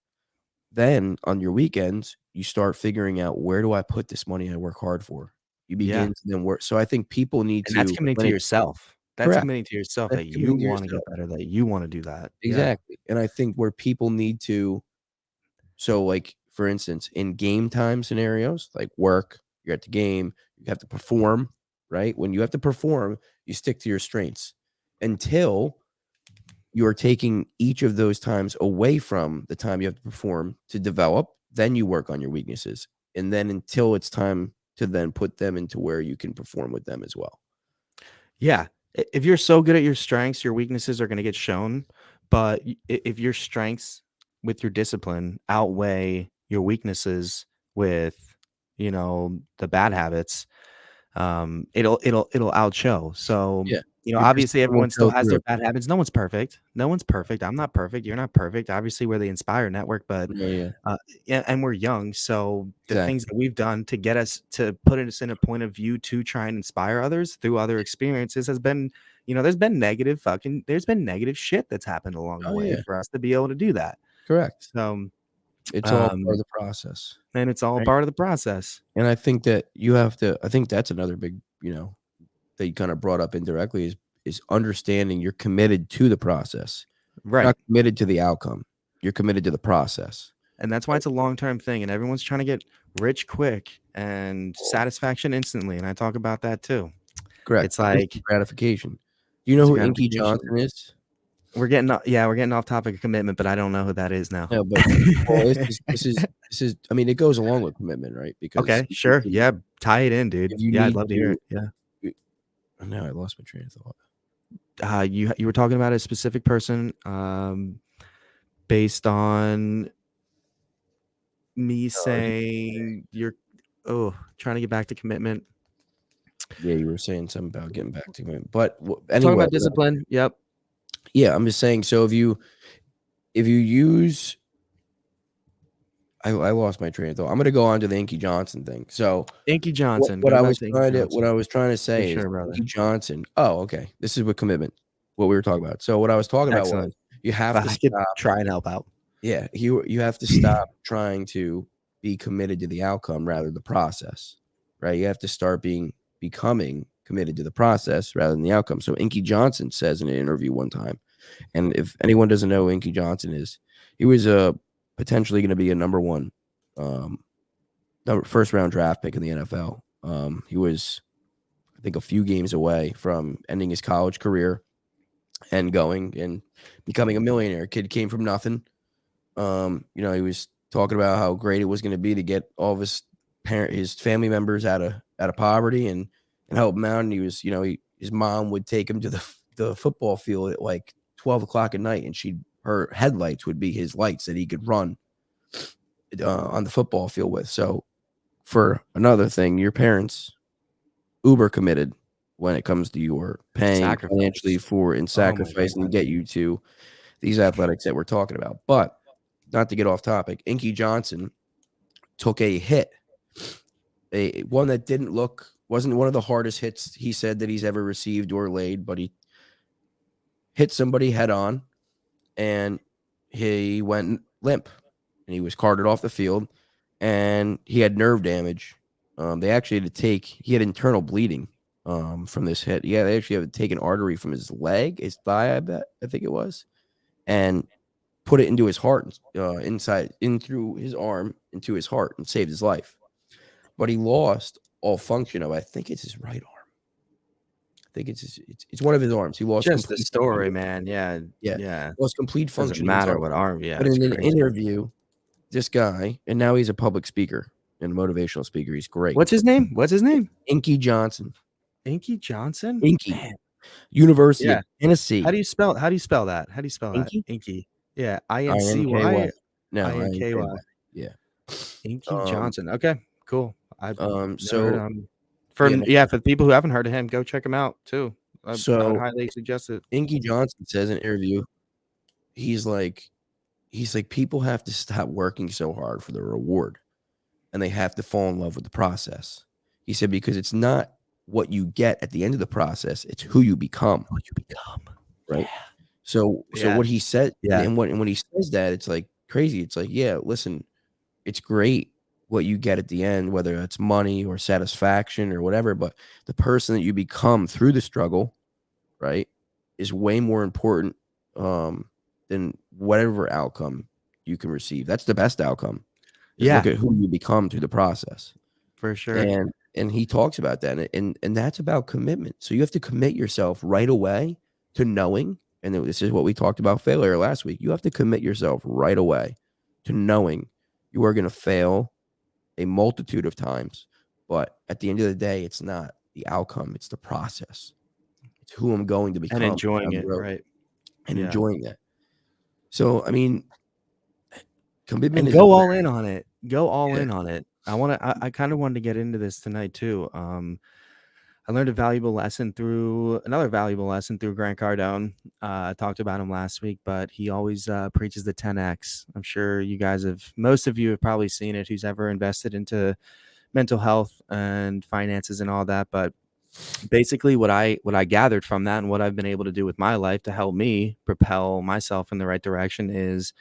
Then on your weekends, you start figuring out, where do I put this money I work hard for? You Yeah, begin to then work. So I think people need and that's to committing when to it yourself. That's correct. committing to yourself That's that you committing to wanna yourself. get better, that you wanna do that. Yeah. Exactly. And I think where people need to so, like, for instance, in game time scenarios, like work, you're at the game, you have to perform, right? When you have to perform, you stick to your strengths until you're taking each of those times away from the time you have to perform to develop. Then you work on your weaknesses. And then until it's time to then put them into where you can perform with them as well. Yeah. If you're so good at your strengths, your weaknesses are going to get shown. But if your strengths with your discipline outweigh your weaknesses with, the bad habits, it'll outshow. So, Yeah. Your obviously discipline will everyone still show has through their it. bad habits. No one's perfect. No one's perfect. I'm not perfect. You're not perfect. Obviously, we're the Inspire Network, but Yeah, yeah. uh, yeah, and we're young. So the things Exactly. that we've done to get us to put us in a point of view to try and inspire others through other experiences has been, there's been negative shit that's happened along the Oh, way yeah. for us to be able to do that. Correct. So, It's all part of um, the process. and it's all Right. part of the process. And I think that I think that's another big, that you kind of brought up indirectly is understanding you're committed to the process. You're not Right. committed to the outcome. You're committed to the process. And that's why Right? it's a long-term thing, and everyone's trying to get rich quick and satisfaction instantly, and I talk about that too. Correct. It's Instant like gratification. Do you know instant who Inky gratification. Johnson is? We're getting off topic of commitment, but I don't know who that is now. No, but well, this is I mean, it goes along with commitment, right? Because Okay, sure. Yeah, tie it in, dude. if you Yeah, I'd need love to hear to it. Yeah. now I lost my train of thought. You were talking about a specific person, based on me I was just saying you're trying to get back to commitment. yeah, you were saying something about getting back to commitment. But Talking anyway, about discipline. Yep. yeah, I'm just saying, so if you use I lost my train of thought. I'm gonna go on to the Inky Johnson thing. So Inky what Johnson. what Going I back was to Inky trying to what Johnson. I was trying to For say is sure, brother. Inky Johnson oh, okay. This is what commitment what we were talking about. So what I was talking about was Excellent. you have to I could stop try and help out. yeah, you have to stop trying to be committed to the outcome rather than the process, right? You have to start becoming committed to the process rather than the outcome. So Inky Johnson says in an interview one time, and if anyone doesn't know who Inky Johnson is, he was potentially going to be a number one um, first round draft pick in the NFL. He was, I think, a few games away from ending his college career and going and becoming a millionaire. Kid came from nothing. He was talking about how great it was going to be to get all of his family members out of poverty and help him out. And he was, his mom would take him to the football field at like 12 o'clock at night, and her headlights would be his lights that he could run on the football field with. So, for another thing, your parents uber committed when it comes to your paying financially Sacrifice. for and Oh my sacrificing to god. get you to these athletics that we're talking about. But not to get off topic, Inky Johnson took a hit, one that wasn't one of the hardest hits he said that he's ever received or laid, but he hit somebody head on and he went limp and he was carted off the field and he had nerve damage. They actually he had internal bleeding from this hit. Yeah, they actually had to take an artery from his thigh, I think it was, and put it into his heart, in through his arm into his heart, and saved his life. But he lost all function of, I think it's his right arm. I think it's one of his arms. He lost Just the complete function. story, man. Yeah. Yeah, Yeah. lost complete Doesn't function of his matter arm. what arm. Yeah, But it's in an crazy. interview, this guy, and now he's a public speaker and a motivational speaker. He's great. What's his name? Inky Johnson. Inky Johnson? Inky. Man. University Yeah. of Tennessee. How do you spell that? Inky? Inky. Yeah. INKY. INCY. No, INKY. INKY. Yeah. Inky Johnson. Okay, cool. I've never heard So of him. yeah, no, For the people who haven't heard of him, go check him out too. I would so highly suggest it. Inky Johnson says in an interview, he's like, people have to stop working so hard for the reward, and they have to fall in love with the process. He said, because it's not what you get at the end of the process, it's who you become. Who you become. Right. Yeah. So Yeah. what he said, Yeah. and when he says that, it's like crazy. It's like, yeah, listen, it's great what you get at the end, whether it's money or satisfaction or whatever, but the person that you become through the struggle, right, is way more important than whatever outcome you can receive. That's the best outcome. Is look at who you become through the process. For sure. And he talks about that, and that's about commitment. So you have to commit yourself right away to knowing, and this is what we talked about failure last week. You have to commit yourself right away to knowing you are going to fail a multitude of times, but at the end of the day, it's not the outcome, it's the process. It's who I'm going to become And enjoying it, right? And enjoying that. So, I mean, commitment and is go all in on it. Go all in on it. I kind of wanted to get into this tonight too. I learned another valuable lesson through Grant Cardone. I talked about him last week, but he always preaches the 10x. I'm sure most of you have probably seen it, who's ever invested into mental health and finances and all that. But basically what I gathered from that and what I've been able to do with my life to help me propel myself in the right direction is,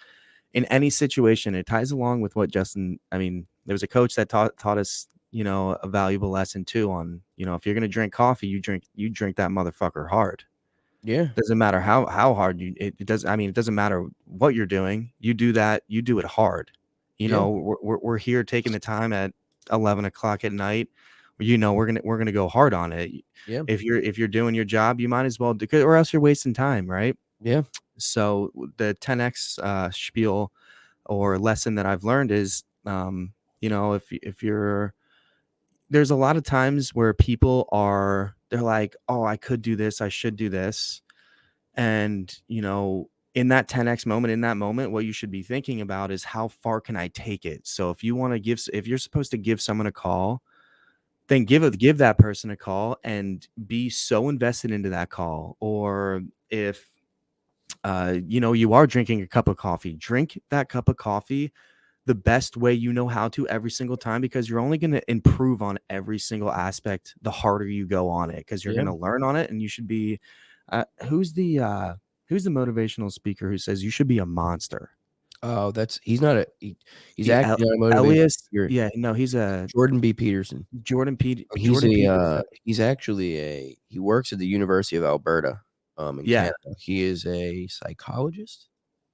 in any situation, it ties along with what there was a coach that taught us, a valuable lesson too on, if you're going to drink coffee, you drink that motherfucker hard. Yeah. Doesn't matter how hard it doesn't matter what you're doing. You do it hard. We're here taking the time at 11 o'clock at night. We're going to go hard on it. Yeah. If you're doing your job, you might as well do it, or else you're wasting time. Right. Yeah. So the 10x spiel or lesson that I've learned is, if you're, there's a lot of times where they're like, oh, I could do this, I should do this. And, in that 10x moment, in that moment, what you should be thinking about is, how far can I take it? So if you're supposed to give someone a call, then give that person a call and be so invested into that call. Or if you are drinking a cup of coffee, drink that cup of coffee the best way you know how to every single time, because you're only going to improve on every single aspect the harder you go on it, because you're going to learn on it. And you should be who's the motivational speaker who says you should be a monster? Oh, he's actually not a motivational Elias. speaker. Yeah, no, he's a Jordan B. Peterson. He's actually he works at the University of Alberta in Canada. He is a psychologist.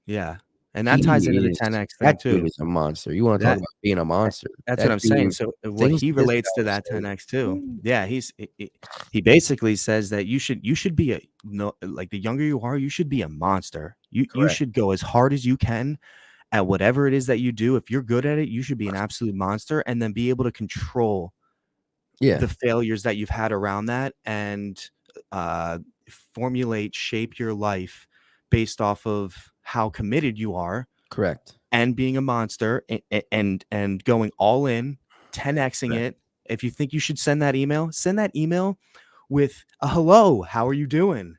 Yeah. And that ties into He the is 10X that thing dude too. is a monster. You wanna talk That about being a that monster. that's what That I'm saying. dude, So, what things he this relates to guy that says, 10X too. ooh, Yeah, he basically says that you should be a no like, the younger you are, you should be a monster. You correct. should go as hard as you can at whatever it is that you do. If you're good at it, you should be an absolute monster and then be able to control Yeah, the failures that you've had around that and uh, shape your life based off of how committed you are correct, and being a monster and going all in, 10xing correct. it. If you think you should send that email with a hello, how are you doing?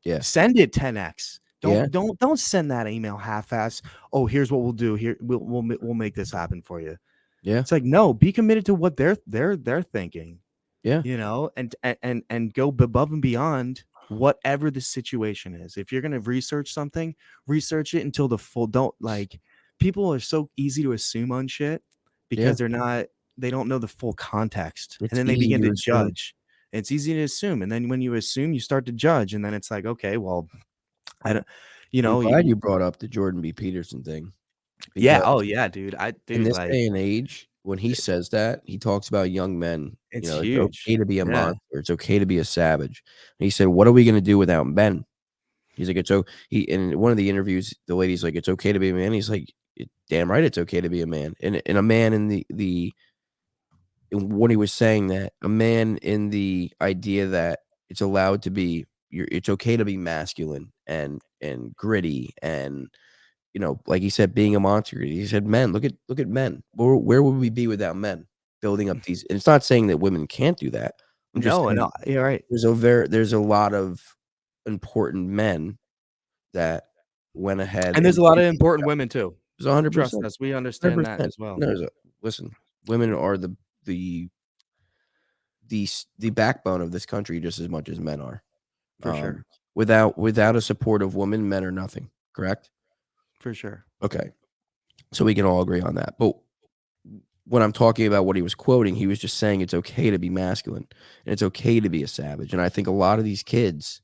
Yeah, Send it 10x. yeah, Don't send that email half-ass. Oh, here's what we'll do. Here we'll make this happen for you. yeah, It's like, no, be committed to what they're thinking, yeah, and go above and beyond whatever the situation is. If you're going to research something, research it until the full. Don't like people are so easy to assume on shit yeah. because they don't know the full context, and It's then they easy begin to to assume. judge. It's easy to assume, and then when you assume, you start to judge, and then it's like, okay, well, I don't, I'm glad you brought up the Jordan B. Peterson thing yeah, because oh yeah, dude, in this like day and age, when he says that, he talks about young men. it's It's huge, okay to be a yeah, monster. It's okay to be a savage. And he said, "What are we gonna do without men?" He's like, "It's so." He in one of the interviews, the lady's like, "It's okay to be a man." He's like, Damn right, it's okay to be a man." And a man in the in when he was saying that, a man in the idea that it's allowed to be, it's okay to be masculine and gritty and, like he said, being a monster. He said, "Men, look at men. Where would we be without men building up these?" And it's not saying that women can't do that. I'm just no, saying no, you're right. there's a lot of important men that went ahead And there's and a lot did of these important jobs. women too. There's 100%, Trust us, we understand that 100%. as well, There's a listen, women are the the backbone of this country just as much as men are. for Um, sure, without a supportive woman, men are nothing. Correct? for sure. Okay, so we can all agree on that. But when I'm talking about what he was quoting, he was just saying it's okay to be masculine and it's okay to be a savage. And I think a lot of these kids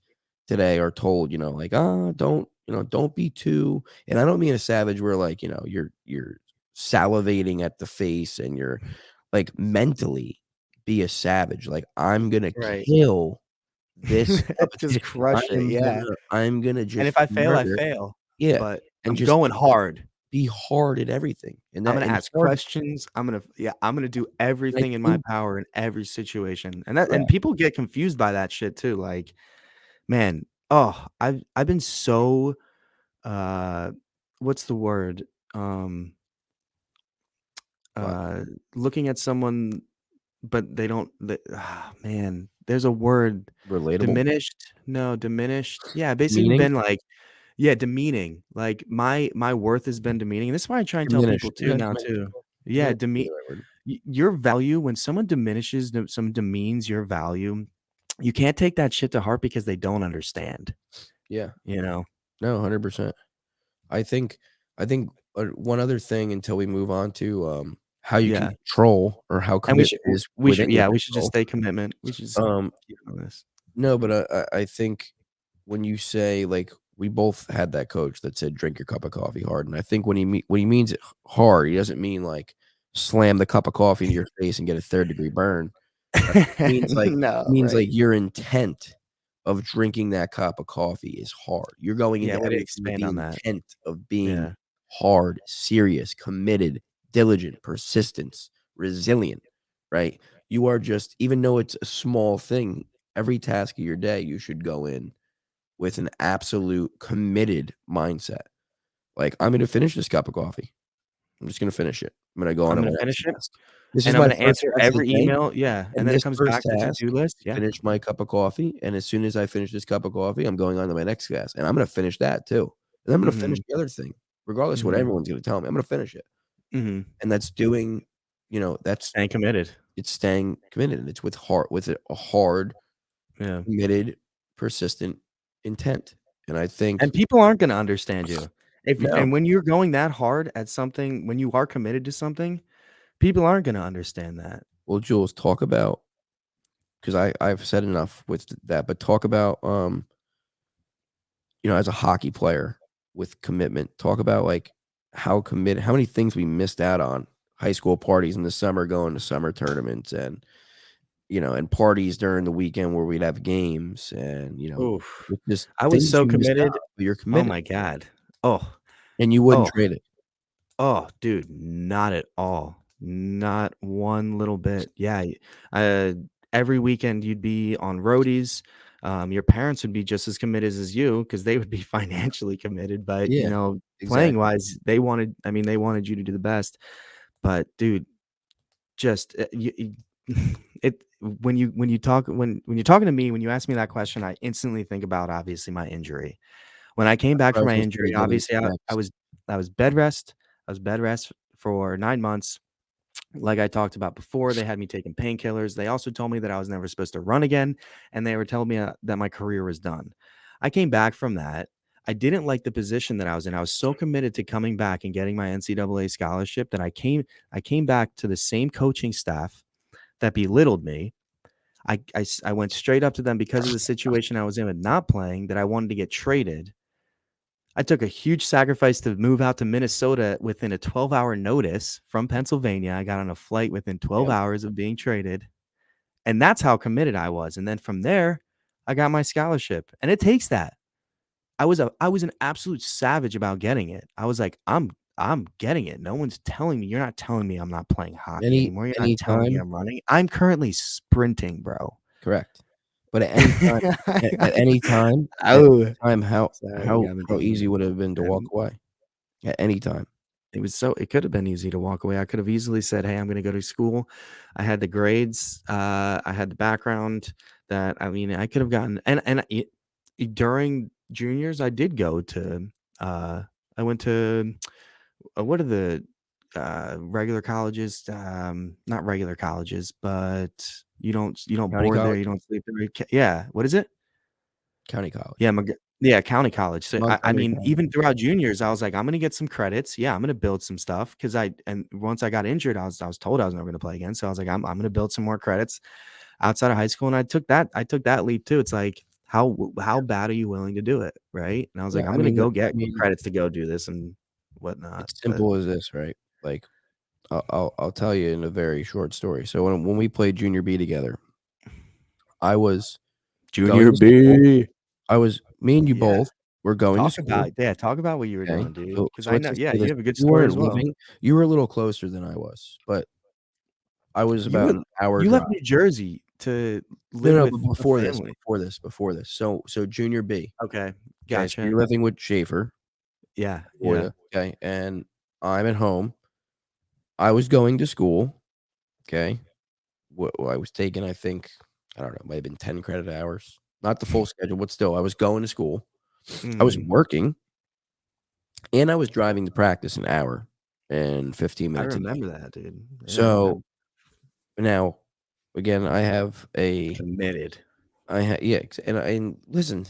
today are told, like, don't be too. And I don't mean a savage where like, you're salivating at the face and you're like mentally be a savage. Like I'm gonna Right. kill this Just competition. crush it, yeah, I'm gonna and just if I fail, I murder. fail, Yeah, but and I'm just going hard. be hard at everything. And I'm that gonna and ask hard. questions, I'm gonna do And I everything in my think power in every situation, and correct. people get confused by that shit too, like, man, oh, I've been so, uh, what's the word? Um, What? uh, looking at someone but they don't man, there's a word, Relatable? diminished? No, diminished? Yeah, basically Meaning? been like yeah, demeaning, like, my worth has been demeaning, and this is why I try and tell people Diminished. too Yeah, now diminished. too. Yeah, Diminished is the right word. your value when someone diminishes some demeans your value, you can't take that shit to heart because they don't understand, Yeah. you know? No, 100%. I think I think, one other thing until we move on to, how you can Yeah, control or how and commitment is within your we should just control. stay commitment. We should just Um, keep on this. no, but I think when you say, like, we both had that coach that said, "Drink your cup of coffee hard," and I think when he means it hard, he doesn't mean, like, slam the cup of coffee into your face and get a third-degree burn. Means like No, means right. like your intent of drinking that cup of coffee is hard. You're going Yeah, into way to everything with expand the on that. intent of being Yeah. hard, serious, committed, diligent, persistence, resilient, right? You are just, even though it's a small thing, every task of your day, you should go in with an absolute committed mindset. Like, "I'm gonna finish this cup of coffee. I'm just gonna finish it. I'm gonna go on I'm to gonna my next finish it, task. This and is I'm my gonna first answer task of every the day." email, yeah, and And then it this comes first back to task, to-do list, yeah. finish my cup of coffee, and as soon as I finish this cup of coffee, I'm going on to my next task, and I'm gonna finish that too. And I'm gonna finish Mhm, the other thing, regardless of what mhm, everyone's gonna tell me, I'm gonna finish it. mhm, And that's doing, that's and committed, it's staying committed, and it's with a hard, yeah, committed, persistent intent. And I think and people aren't gonna understand you. If no, and when you're going that hard at something, when you are committed to something, people aren't gonna understand that. well, Jules, talk about, because I've said enough with that, but talk about, as a hockey player, with commitment. Talk about like how committed, how many things we missed out on. High school parties in the summer, going to summer tournaments, and and parties during the weekend where we'd have games, and Oof. with just I was things so you missed out. committed. But you're Oh committed, my god. Oh, and you wouldn't oh, trade it. oh, dude, not at all. Not one little bit. Yeah, every weekend you'd be on roadies. Your parents would be just as committed as you because they would be financially committed, but Yeah, playing exactly. wise, they wanted you to do the best. But dude, just it when you're talking to me, when you ask me that question, I instantly think about obviously my injury. When I came back I from was my just injury, gonna get into obviously I next. was I was bed rest. I was bed rest for 9 months. Like I talked about before, they had me taking painkillers. They also told me that I was never supposed to run again, and they were telling me that my career was done. I came back from that. I didn't like the position that I was in. I was so committed to coming back and getting my NCAA scholarship that I came back to the same coaching staff that belittled me. I went straight up to them because of the situation I was in with not playing, that I wanted to get traded. I took a huge sacrifice to move out to Minnesota within a 12-hour notice from Pennsylvania. I got on a flight within 12 Yep. hours of being traded. And that's how committed I was. And then from there, I got my scholarship. And it takes that. I was an absolute savage about getting it. I was like, I'm getting it. No one's telling me. You're not telling me I'm not playing hockey anymore. You're not telling me Anytime, I'm running. I'm currently sprinting, bro. correct. But at any time, at any time, Oh, how sorry, you how got me how there. easy would it have been to walk And away? At any time. it could have been easy to walk away. I could have easily said, "Hey, I'm going to go to school." I had the grades, I had the background that I could have gotten during juniors, I did go to uh I went to what are the regular colleges, not regular colleges, but you don't County board there, college? you don't sleep there. Yeah, what is it? County college. Yeah, yeah, county college. So Montgomery County. even throughout juniors, I was like, I'm gonna get some credits. Yeah, I'm gonna build some stuff because and once I got injured, I was told I was never gonna play again. So I was like, I'm gonna build some more credits outside of high school, and I took that leap too. It's like how bad are you willing to do it, right? And I was like, Yeah, I'm I gonna mean go I get mean, credits to go do this and whatnot. it's But simple as this, right? Like, I'll tell you in a very short story. So when we played junior B together, I was going Junior to school. B, I was me and you yeah, both were going to school, talk about what you were okay? doing, dude. So Because so I let's know, just yeah, say you this, have a good you story weren't as well. living you were a little closer than I was, but I was You about were an hour you drive. left New Jersey to No, live no, with but a before this, family. before this. So junior B, Okay, okay? So gotcha. you're living with Schaefer, Yeah, yeah. Boya, okay? And I'm at home. I was going to school, okay? I was taking, I think, I don't know, it might have been 10 credit hours. Not the full schedule, but still, I was going to school. I was Mm, working, and I was driving to practice an hour and 15 I minutes a day. remember that, dude. Yeah, I So remember. now, again, Committed. yeah, and listen,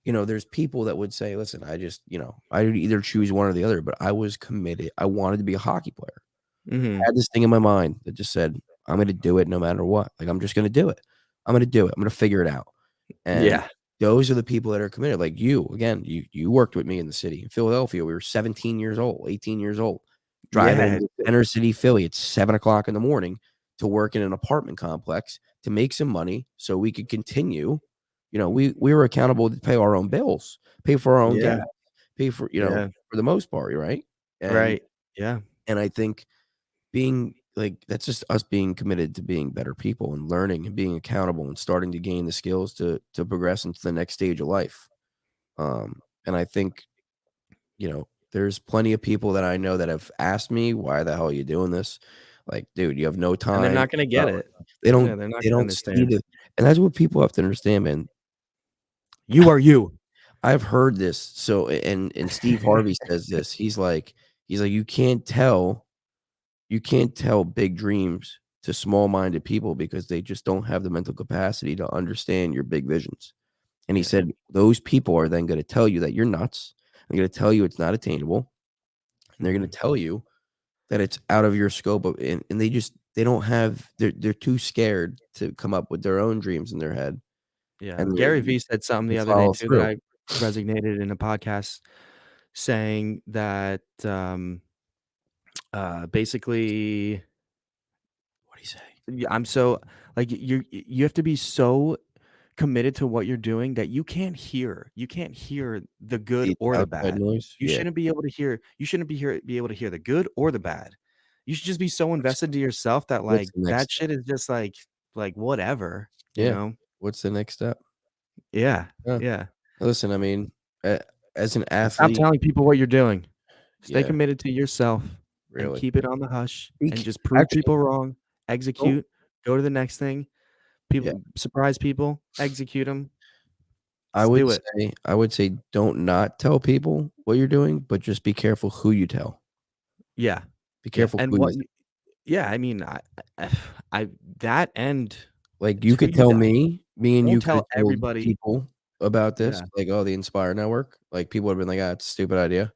there's people that would say, listen, I would either choose one or the other, but I was committed. I wanted to be a hockey player. I Mhm. had this thing in my mind that just said, I'm going to do it no matter what. Like, I'm just going to do it. I'm going to do it. I'm going to figure it out. And Yeah. those are the people that are committed. Like you, again, you worked with me in the city. In Philadelphia, we were 17 years old, 18 years old, driving Yeah. to inner city Philly at 7 o'clock in the morning to work in an apartment complex to make some money so we could continue. We were accountable to pay our own bills, pay for our own gas, Yeah. pay for, Yeah. for the most part, right? And Right. Yeah. and I think being like that's just us being committed to being better people and learning and being accountable and starting to gain the skills to progress into the next stage of life. And I think, there's plenty of people that I know that have asked me, "Why the hell are you doing this?" Like, dude, you have no And they're time. not gonna No, get it. they Yeah, don't they're not they gonna don't see understand. the and that's what people have to understand, man. You are you. I've heard this. So and Steve Harvey says this. He's like, you can't tell big dreams to small-minded people because they just don't have the mental capacity to understand your big visions. And he Yeah. said, those people are then gonna tell you that you're nuts. They're gonna tell you it's not attainable, and they're gonna Mhm. tell you that it's out of your scope of and they don't have they're too scared to come up with their own dreams in their head, Yeah. and Gary Vee said something they the other day follow too that through. I resonated in a podcast. saying that basically What do you say? I'm so like you have to be so committed to what you're doing that you can't hear the good The or the outside bad. noise? You Yeah. shouldn't be able to hear you shouldn't be able to hear the good or the bad. You should just be so What's invested to yourself that what's like the next that step? shit is just like whatever, you Yeah. know? What's the next step? Yeah. Yeah. Yeah. Listen, I mean, as an Stop athlete, telling people what you're doing. Stay yeah, committed to yourself and really. keep it on the hush and just prove Actually, people wrong, don't execute, go to the next thing. yeah. People surprise people, execute them. I Just would do it. say don't not tell people what you're doing, but just be careful who you tell. Yeah. Be Yeah. careful And who you what yeah, I mean, I I that and like, you to could you tell that me and don't you could tell have told everybody. people about this, Yeah. like, "Oh, the Inspire Network." Like, people would have been like, "Ah, it's a stupid idea.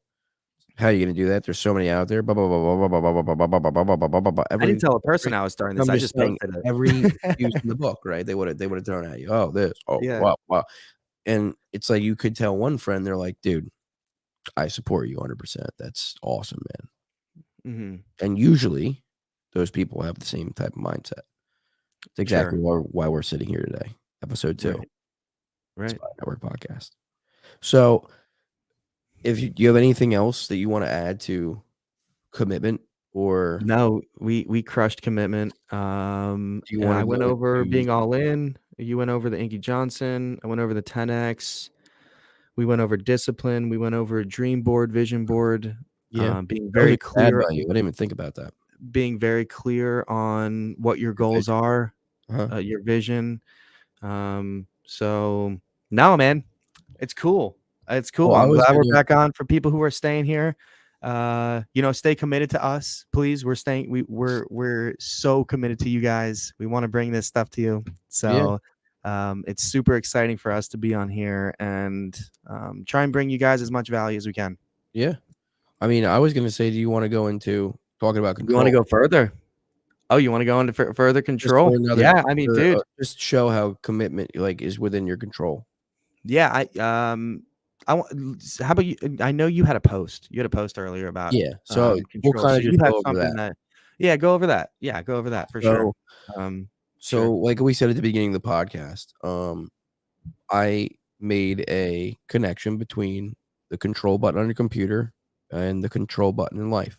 How are you gonna do that? There's so many out there, blah, blah, blah, blah, blah, blah, blah, blah, blah, blah, blah, blah, blah, blah, blah, blah." I didn't tell a person Every I was starting this. I'm I just just saying, posted every it. excuse in the book, right? They would have thrown at you, "Oh, this. Oh, Yeah. wow, wow." And it's like you could tell one friend, they're like, "Dude, I support you 100%. That's awesome, man." Mhm. And usually, those people have the same type of mindset. It's exactly Sure. why we're sitting here today, episode 2, Right. Right. Inspire Network podcast. So, if you do you have anything else that you wanna add to commitment, or No, we crushed commitment. do you And wanna I went go over into being all in. You went over the Inky Johnson. I went over the 10x. We went over discipline. We went over dream board, vision board. Yeah. Being That was a very good add clear, value. I didn't even think about that. on what your Your goals vision. are, Uh-huh. your vision. So no, man, it's cool. It's Oh, cool. I I'm was glad we're gonna back on. For people who are staying here, stay committed to us, please. We're so committed to you guys. We want to bring this stuff to you. yeah, So it's super exciting for us to be on here and try and bring you guys as much value as we can. yeah. I mean, I was gonna say, do you wanna go into talking about You want to control? go further? Oh, you want to go into further Just for control? another Yeah, I mean, for, dude. just show how commitment, like, is within your control. Yeah, I want. How about you? I know you had a post. You had a post earlier about Yeah, so we'll control. kinda So just you have go over something that. that, yeah, go over that. Yeah, go over that for sure. So Um, so, sure. like we said at the beginning of the podcast, I made a connection between the control button on your computer and the control button in life.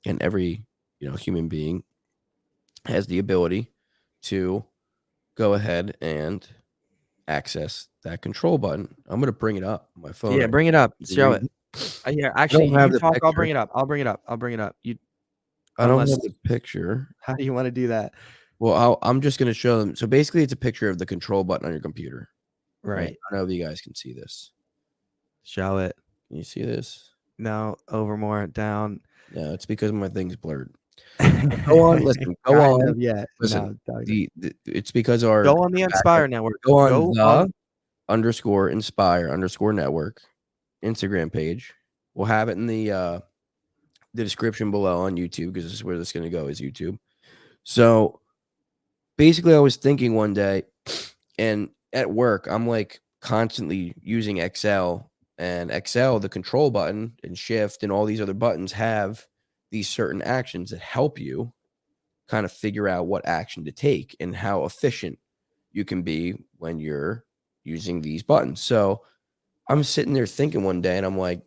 And every, human being has the ability to go ahead and access that control button. I'm gonna bring it up on my phone Yeah, right bring it up. for Show it. reason. Yeah, I actually, don't have you the talk. I'll picture. bring it up. I'll bring it up. I'll bring it up. You I don't unless have the picture. how do you want to do that? Well, I'm just gonna show them. So basically, it's a picture of the control button on your computer, right? Right. I don't know if you guys can see this. Show it. Can you see this? No, over more down. No, it's because my thing's blurred. But go on, listen, go Kind on. of. Yeah. Listen, No. Don't. it's because our Go on the backup, Inspire Network. go on Go on. the_inspire_network Instagram page. We'll have it in the description below on YouTube, because this is where this is gonna go, is YouTube. So, basically, I was thinking one day, and at work, I'm, like, constantly using Excel, and Excel, the control button and shift and all these other buttons have these certain actions that help you kind of figure out what action to take and how efficient you can be when you're using these buttons. So, I'm sitting there thinking one day, and I'm like,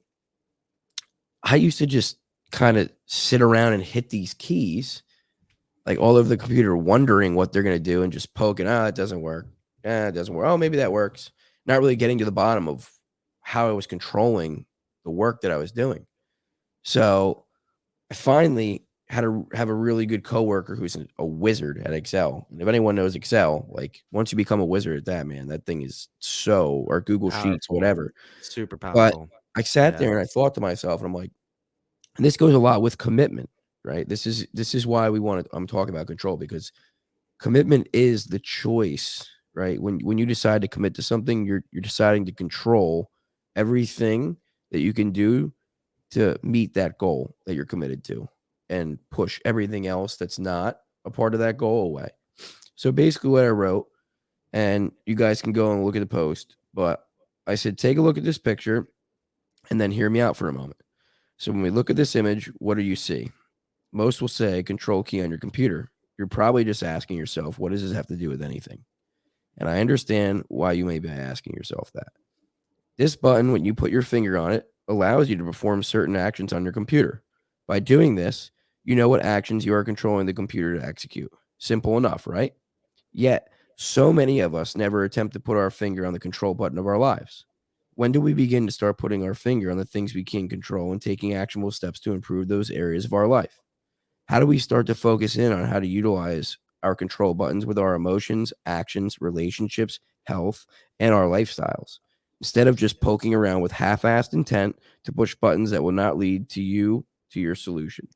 I used to just kinda sit around and hit these keys, like, all over the computer, wondering what they're gonna do and just poking, "Ah, it doesn't work. It doesn't work. Oh, maybe that works." Not really getting to the bottom of how I was controlling the work that I was doing. So, I finally had to have a really good coworker who's a wizard at Excel. And if anyone knows Excel, like, once you become a wizard at that, man, that thing is so, or Google Sheets, Powerful. whatever. Super But powerful. I sat Yeah. there and I thought to myself, and I'm like, and this goes a lot with commitment, right? This is why I'm talking about control, because commitment is the choice, right? When you decide to commit to something, you're deciding to control everything that you can do to meet that goal that you're committed to, and push everything else that's not a part of that goal away. So basically what I wrote, and you guys can go and look at the post, but I said, take a look at this picture And then hear me out for a moment. So when we look at this image, what do you see? Most will say control key on your computer. You're probably just asking yourself, what does this have to do with anything? And I understand why you may be asking yourself that. This button, when you put your finger on it, allows you to perform certain actions on your computer. By doing this, you know what actions you are controlling the computer to execute. Simple enough, right? Yet, so many of us never attempt to put our finger on the control button of our lives. When do we begin to start putting our finger on the things we can control and taking actionable steps to improve those areas of our life? How do we start to focus in on how to utilize our control buttons with our emotions, actions, relationships, health, and our lifestyles? Instead of just poking around with half assed intent to push buttons that will not lead to your solution.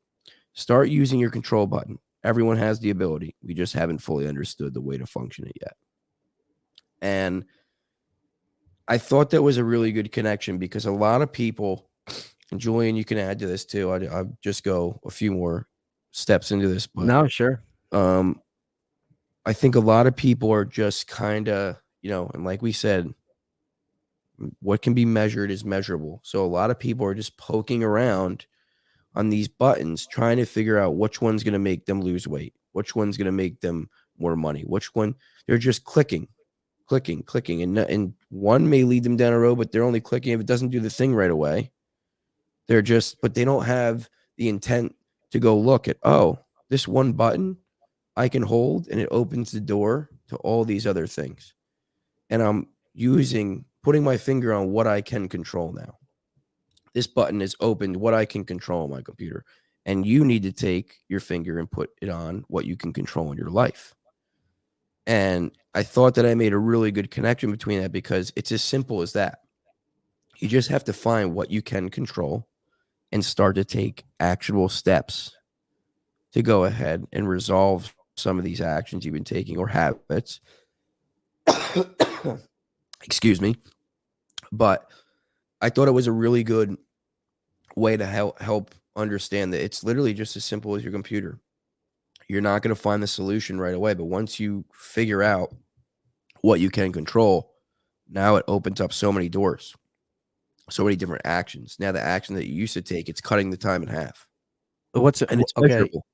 Start using your control button. Everyone has the ability. We just haven't fully understood the way to function it yet. And I thought that was a really good connection because a lot of people, and Julian, you can add to this too. I'll just go a few more steps into this, but No, sure. um, I think a lot of people are just kind of, and like we said, what can be measured is measurable. So a lot of people are just poking around on these buttons, trying to figure out which one's going to make them lose weight, which one's going to make them more money, which one they're just clicking, clicking, clicking, and one may lead them down a road, but they're only clicking if it doesn't do the thing right away. But they don't have the intent to go look at, oh, this one button I can hold and it opens the door to all these other things. And I'm putting my finger on what I can control now. This button is opened what I can control on my computer. And you need to take your finger and put it on what you can control in your life. And I thought that I made a really good connection between that because it's as simple as that. You just have to find what you can control and start to take actionable steps to go ahead and resolve some of these actions you've been taking or habits. Excuse me. But I thought it was a really good way to help understand that it's literally just as simple as your computer. You're not going to find the solution right away, but once you figure out what you can control, now it opens up so many doors, so many different actions. Now the action that you used to take, it's cutting the time in half, and it's Okay? measurable.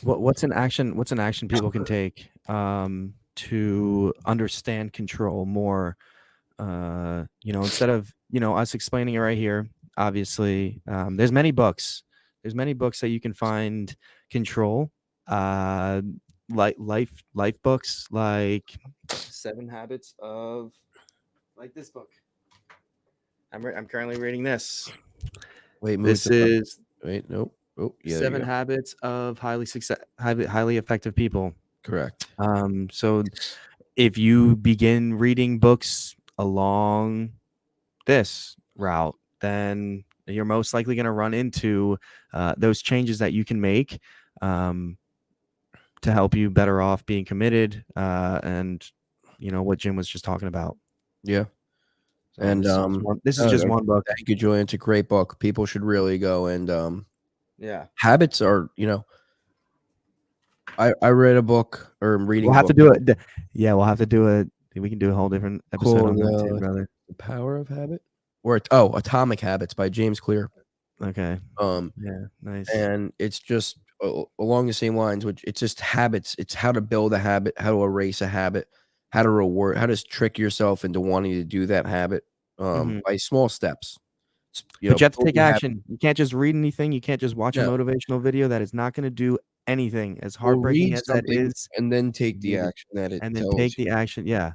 What's an action? What's an action people can take to understand control more? Instead of us explaining it right here, obviously, there's many books. There's many books that you can find control, uh, like life books, like 7 Habits of, like this book. I'm currently reading this. Wait, move This to the is wait, nope. Oh, yeah, there you Seven go. Habits of highly effective people. Correct. So if you begin reading books along this route, then you're most likely going to run into those changes that you can make um, to help you better off being committed and what Jim was just talking about. Yeah, So and this is just one book. thank you, Julian. It's a great book. People should really go and Yeah, habits are, I read a book or I'm reading we'll a have book. to do it. Yeah, we'll have to do it. We can do a whole different episode Cool. on that too, brother. The Power of Habit, or Atomic Habits by James Clear. Okay. Um, Yeah. Nice. and it's just along the same lines, which it's just habits. It's how to build a habit, how to erase a habit, how to trick yourself into wanting to do that habit Hmm. by small steps. But you have to take Building habits. action. You can't just read anything. You can't just watch a No, motivational video that is not going to do anything. As we'll heartbreaking read as that something is, and then take you the need to, action that it and then tells take the action. Yeah. you.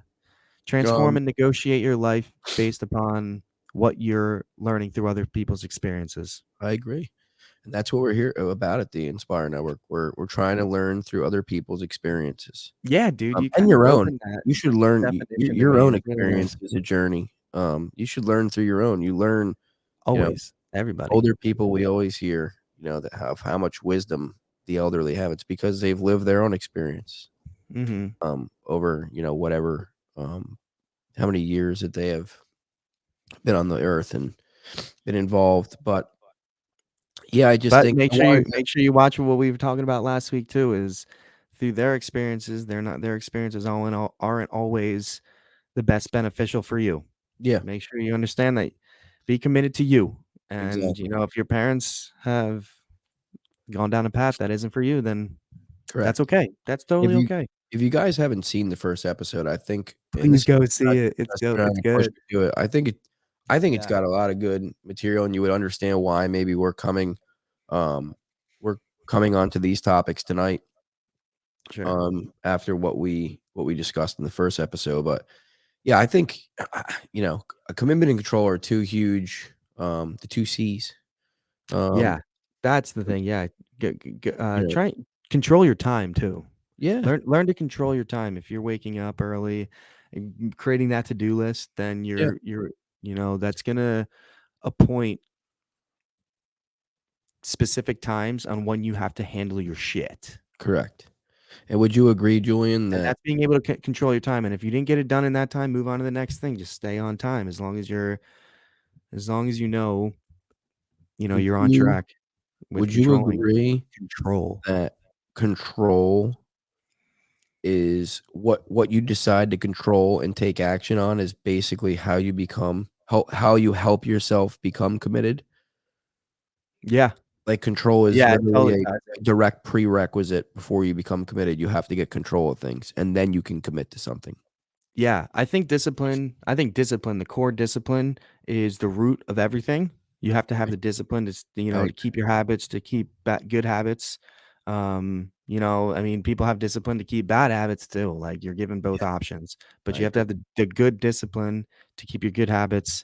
Transform and negotiate your life based upon what you're learning through other people's experiences. I agree. And that's what we're here about at the Inspire Network. We're trying to learn through other people's experiences, Yeah, dude, you and kind of your own. opened that You should learn definition to your me. own It's really experience nice. is a journey. You should learn through your own. You learn, you know, Always. Everybody. older people we always hear, that have how much wisdom the elderly have. It's because they've lived their own experience. Hmm. Over whatever how many years that they have been on the earth and been involved. But yeah, I just But think I wanted to. make sure you watch what we were talking about last week too. Is through their experiences, their experiences aren't always the best beneficial for you. Yeah, Make sure you understand that be committed to you. And Exactly. if your parents have gone down a path that isn't for you, then that's Correct. okay. That's If totally you okay. if you guys haven't seen the first episode, I think, and this Please is go not see it. It's just go. trying It's to push good. you to it. I think it's Yeah. got a lot of good material, and you would understand why maybe um, we're coming onto these topics tonight, Sure. after what we discussed in the first episode. But yeah, I think, a commitment and control are two huge, the two C's. Um, Yeah. That's the thing. Yeah. you know, Try control your time too. yeah, Learn to control your time. If you're waking up early and creating that to-do list, then yeah, that's gonna appoint specific times on when you have to handle your shit. correct. And would you agree, Julian, And that that's being able to control your time. And if you didn't get it done in that time, move on to the next thing. Just stay on time as long as would you're on you track with would you controlling. agree Control. that control is what you decide to control and take action on is basically how you help yourself become committed? Yeah. Like, control is Yeah, it literally totally a ties in. direct prerequisite before you become committed. You have to get control of things, and then you can commit to something. Yeah, I think discipline, the core discipline is the root of everything. You have to have I the discipline to, I to keep your habits, to keep good habits. I mean, people have discipline to keep bad habits too. Like you're given both Yeah, options, but I you have to agree. have the good discipline to keep your good habits,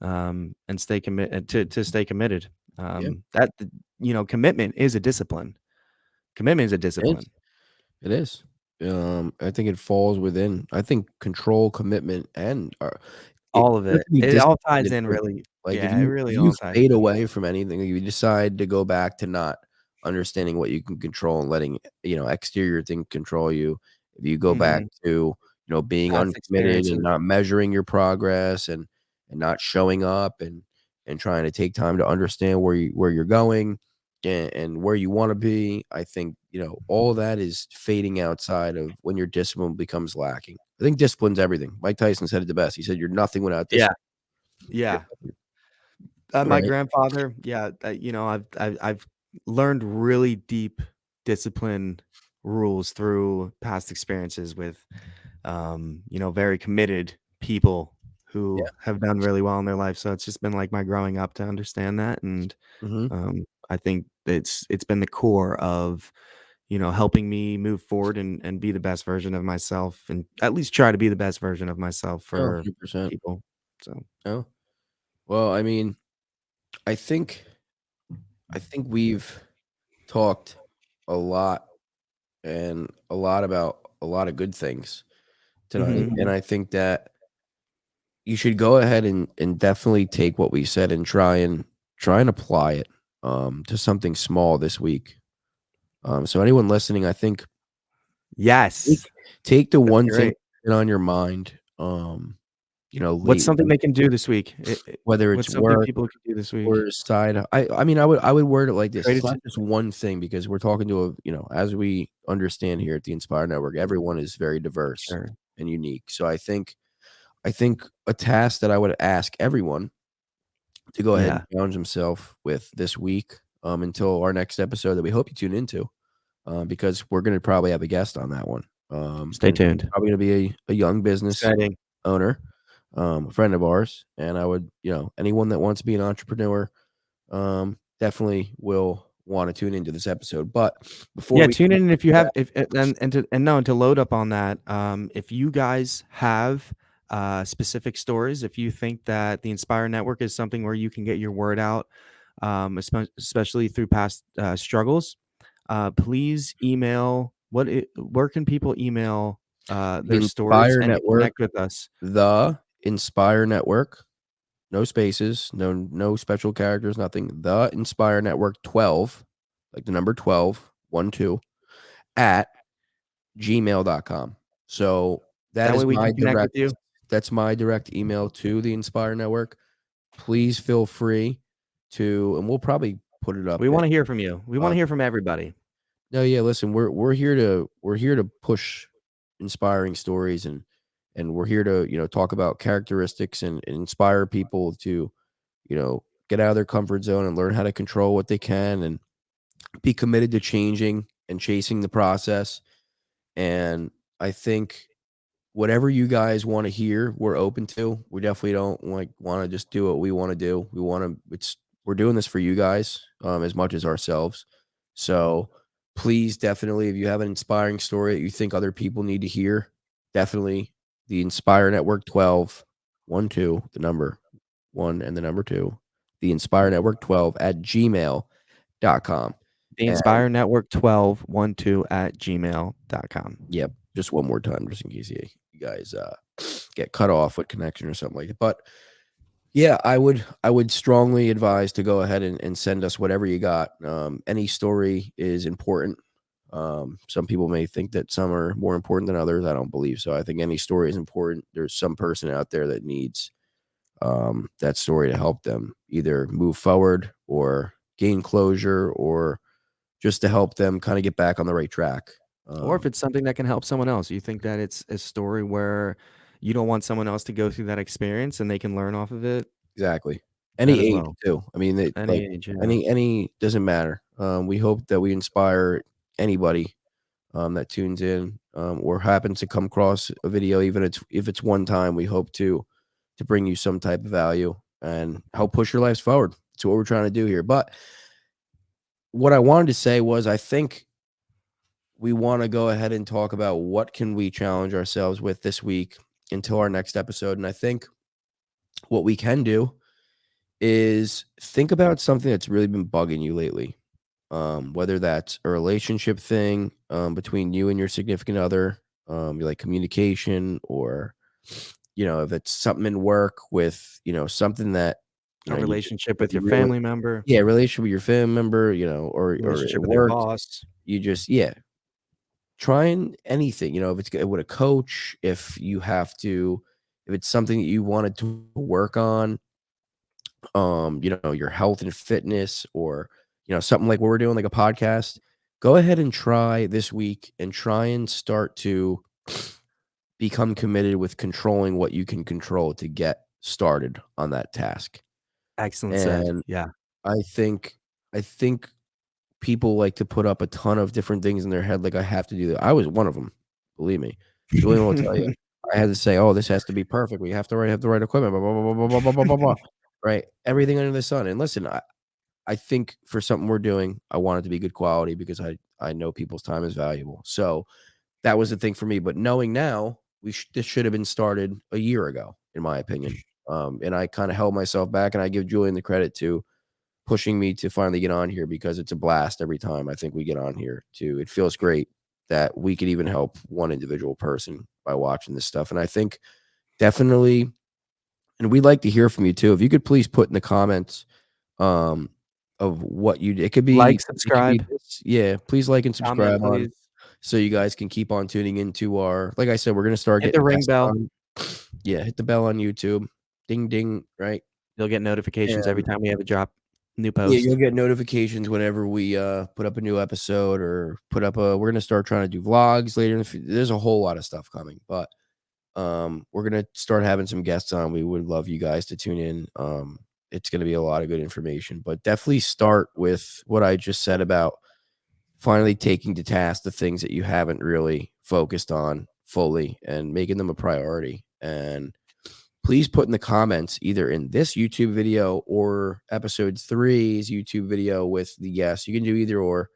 and stay committed to stay committed. Yeah, Commitment is a discipline. Commitment is a it is. discipline. It is. I think it falls within. I think control, commitment, and All of you have it. to be It all disciplined ties in in everything. really. Like, if Yeah, it you really if you all ties fade in. away from anything, you decide to go back to not understanding what you can control and letting, exterior things control you. If you go back Mhm. to, being Past uncommitted and experiences. not measuring your progress and not showing up and trying to take time to understand where you're going and where you wanna be, I think, all of that is fading outside of when your discipline becomes lacking. I think discipline's everything. Mike Tyson said it the best. He said, "You're nothing without Yeah, discipline." You're yeah. nothing. My Right? grandfather, yeah, I've learned really deep discipline rules through past experiences with, very committed people Yeah. who have done really well in their life. So it's just been like my growing up to understand that, and Mhm. I think it's been the core of helping me move forward and be the best version of myself, and at least try to be the best version of myself Oh, for 100%. people. So Oh, well, I mean, I think I think we've talked a lot and a lot about a lot of good things tonight, mhm. and I think that you should go ahead and definitely take what we said and try and apply it, to something small this week. So anyone listening, I think take Yes, take the that's one thing great. that's been on your mind, What's something lately, they can do this week? whether it's What's something work people can do this week? or side. I mean, I would word it like this. It's Creative. not just one thing because we're talking to as we understand here at the Inspire Network, everyone is very diverse Sure. and unique. So I think a task that I would ask everyone to go ahead and Yeah. challenge himself with this week, until our next episode that we hope you tune into, because we're gonna probably have a guest on that one. Stay And tuned. probably gonna be a young business Exciting. owner, a friend of ours, and I would, anyone that wants to be an entrepreneur, definitely will wanna tune into this episode. But before Yeah, we tune in if you have that, if and to load up on that, if you guys have, specific stories, if you think that the Inspire Network is something where you can get your word out, especially through past, struggles, please email where can people email, the their stories Inspire and Network, connect with us? the Inspire Network, no spaces, no special characters, nothing. The Inspire Network 12, like the number 12, 1, 2, at gmail.com. So that That is way we can connect with you. that's my direct email to the Inspire Network. Please feel free to, and we'll probably put it up We in, wanna hear from you. We wanna um, hear from everybody. no, yeah, listen, we're here to push inspiring stories and we're here to, talk about characteristics and inspire people to, get out of their comfort zone and learn how to control what they can and be committed to changing and chasing the process. And I think whatever you guys want to hear, we're open to. We definitely don't want to just do what we want to do. We want to we're doing this for you guys as much as ourselves. So please definitely, if you have an inspiring story that you think other people need to hear, definitely the Inspire Network 12 1 2, the number 1 and the number 2, the Inspire Network 12 at gmail.com. The And Inspire Network 1212 at gmail.com. yep, just one more time, just in case you guys get cut off with connection or something like that. But yeah, I would strongly advise to go ahead and send us whatever you got. Any story is important. Some people may think that some are more important than others. I don't believe so. I think any story is important. There's some person out there that needs that story to help them either move forward or gain closure or just to help them kind of get back on the right track. Or if Um, it's something that can help someone else, you think that it's a story where you don't want someone else to go through that experience and they can learn off of it, exactly. that Any as age well. too. I mean, Any age, yeah. any doesn't matter. We hope that we inspire anybody that tunes in or happens to come across a video, even if it's one time. We hope to bring you some type of value and help push your lives forward. That's what we're trying to do here. But what I wanted to say was, I think we want to go ahead and talk about what can we challenge ourselves with this week until our next episode. And I think what we can do is think about something that's really been bugging you lately. Whether that's a relationship thing between you and your significant other, like communication, or if it's something in work with something that A you relationship with you your really, family member, yeah, relationship with your family member, or relationship at with your work. boss. You just trying anything. If it's with a coach, if it's something that you wanted to work on, your health and fitness, or, something like what we're doing, like a podcast, go ahead and try this week and try and start to become committed with controlling what you can control to get started on that task. Excellent said. And Yeah. I think people like to put up a ton of different things in their head, like, I have to do that. I was one of them, believe me. Julian will tell you. I had to say, "Oh, this has to be perfect. We have the right equipment, blah, blah, blah, blah, blah, blah, blah, blah, blah," right? Everything under the sun. And listen, I think for something we're doing, I want it to be good quality because I know people's time is valuable. So, that was the thing for me. But knowing now, this should have been started a year ago, in my opinion. And I kinda held myself back, and I give Julian the credit to pushing me to finally get on here because it's a blast every time I think we get on here too. It feels great that we could even help one individual person by watching this stuff. And I think definitely, and we'd like to hear from you too. If you could please put in the comments um of what you Like, it could be subscribe, this. Yeah, please like and comment, subscribe on please. so you guys can keep on tuning into our, like I said, we're gonna start Hit the getting ring guests bell. on. Yeah, hit the bell on YouTube. Ding ding, right? You'll get notifications every And time we have a drop new yeah, post. you'll get notifications whenever we, put up a new episode or put up we're gonna start trying to do vlogs later in the there's a whole lot of stuff coming, but, we're gonna start having some guests on. We would love you guys to tune in. It's gonna be a lot of good information, but definitely start with what I just said about finally taking to task the things that you haven't really focused on fully and making them a priority. And please put in the comments either in this YouTube video or episode three's YouTube video with the guests. You can do either or,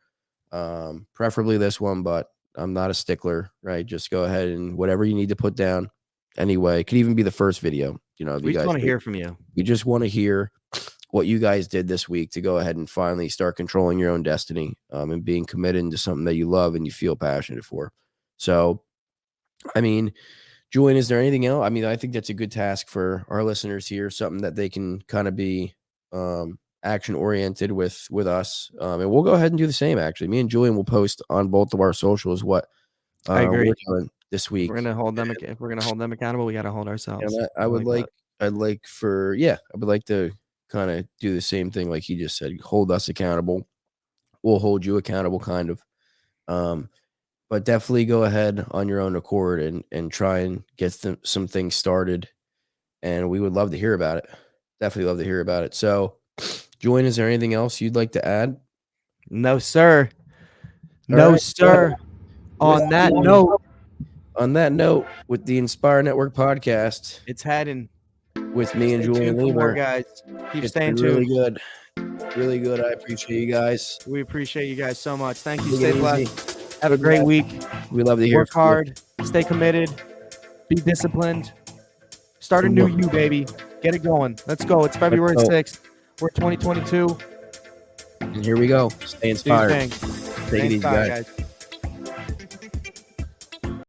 preferably this one, but I'm not a stickler, right? Just go ahead and whatever you need to put down. Anyway, it could even be the first video. If you We just guys wanna hear from you. we just want to hear what you guys did this week to go ahead and finally start controlling your own destiny, and being committed to something that you love and you feel passionate for. So, I mean, Julian, is there anything else? I mean, I think that's a good task for our listeners here, something that they can kind of be action oriented with us. And we'll go ahead and do the same. Actually, me and Julian will post on both of our socials what I agree. we're doing this week. If we're gonna hold them accountable, we gotta hold And ourselves. I I would like like, that. I would like to kind of do the same thing, like he just said, hold us accountable. We'll hold you accountable, kind of. Um, but definitely go ahead on your own accord and try and get some things started, and we would love to hear about it. definitely love to hear about it. So, Julian, is there anything else you'd like to add? No, sir. All No, right, sir. well, On that note, with the Inspire Network podcast it's heading. with me and Stay Julian tuned for more, Lieber, guys. Keep it's staying been really tuned. good. Really good. I appreciate you guys. We appreciate you guys so much. Thank you. Take Stay it easy. blessed. Have a great week. We love to hear Work from you. hard. Stay committed. Be disciplined. Start a new you, baby. Get it going. Let's go. It's February 6th. We're 2022. And here we go. Stay inspired. Do your thing. Take it easy, guys. Guys.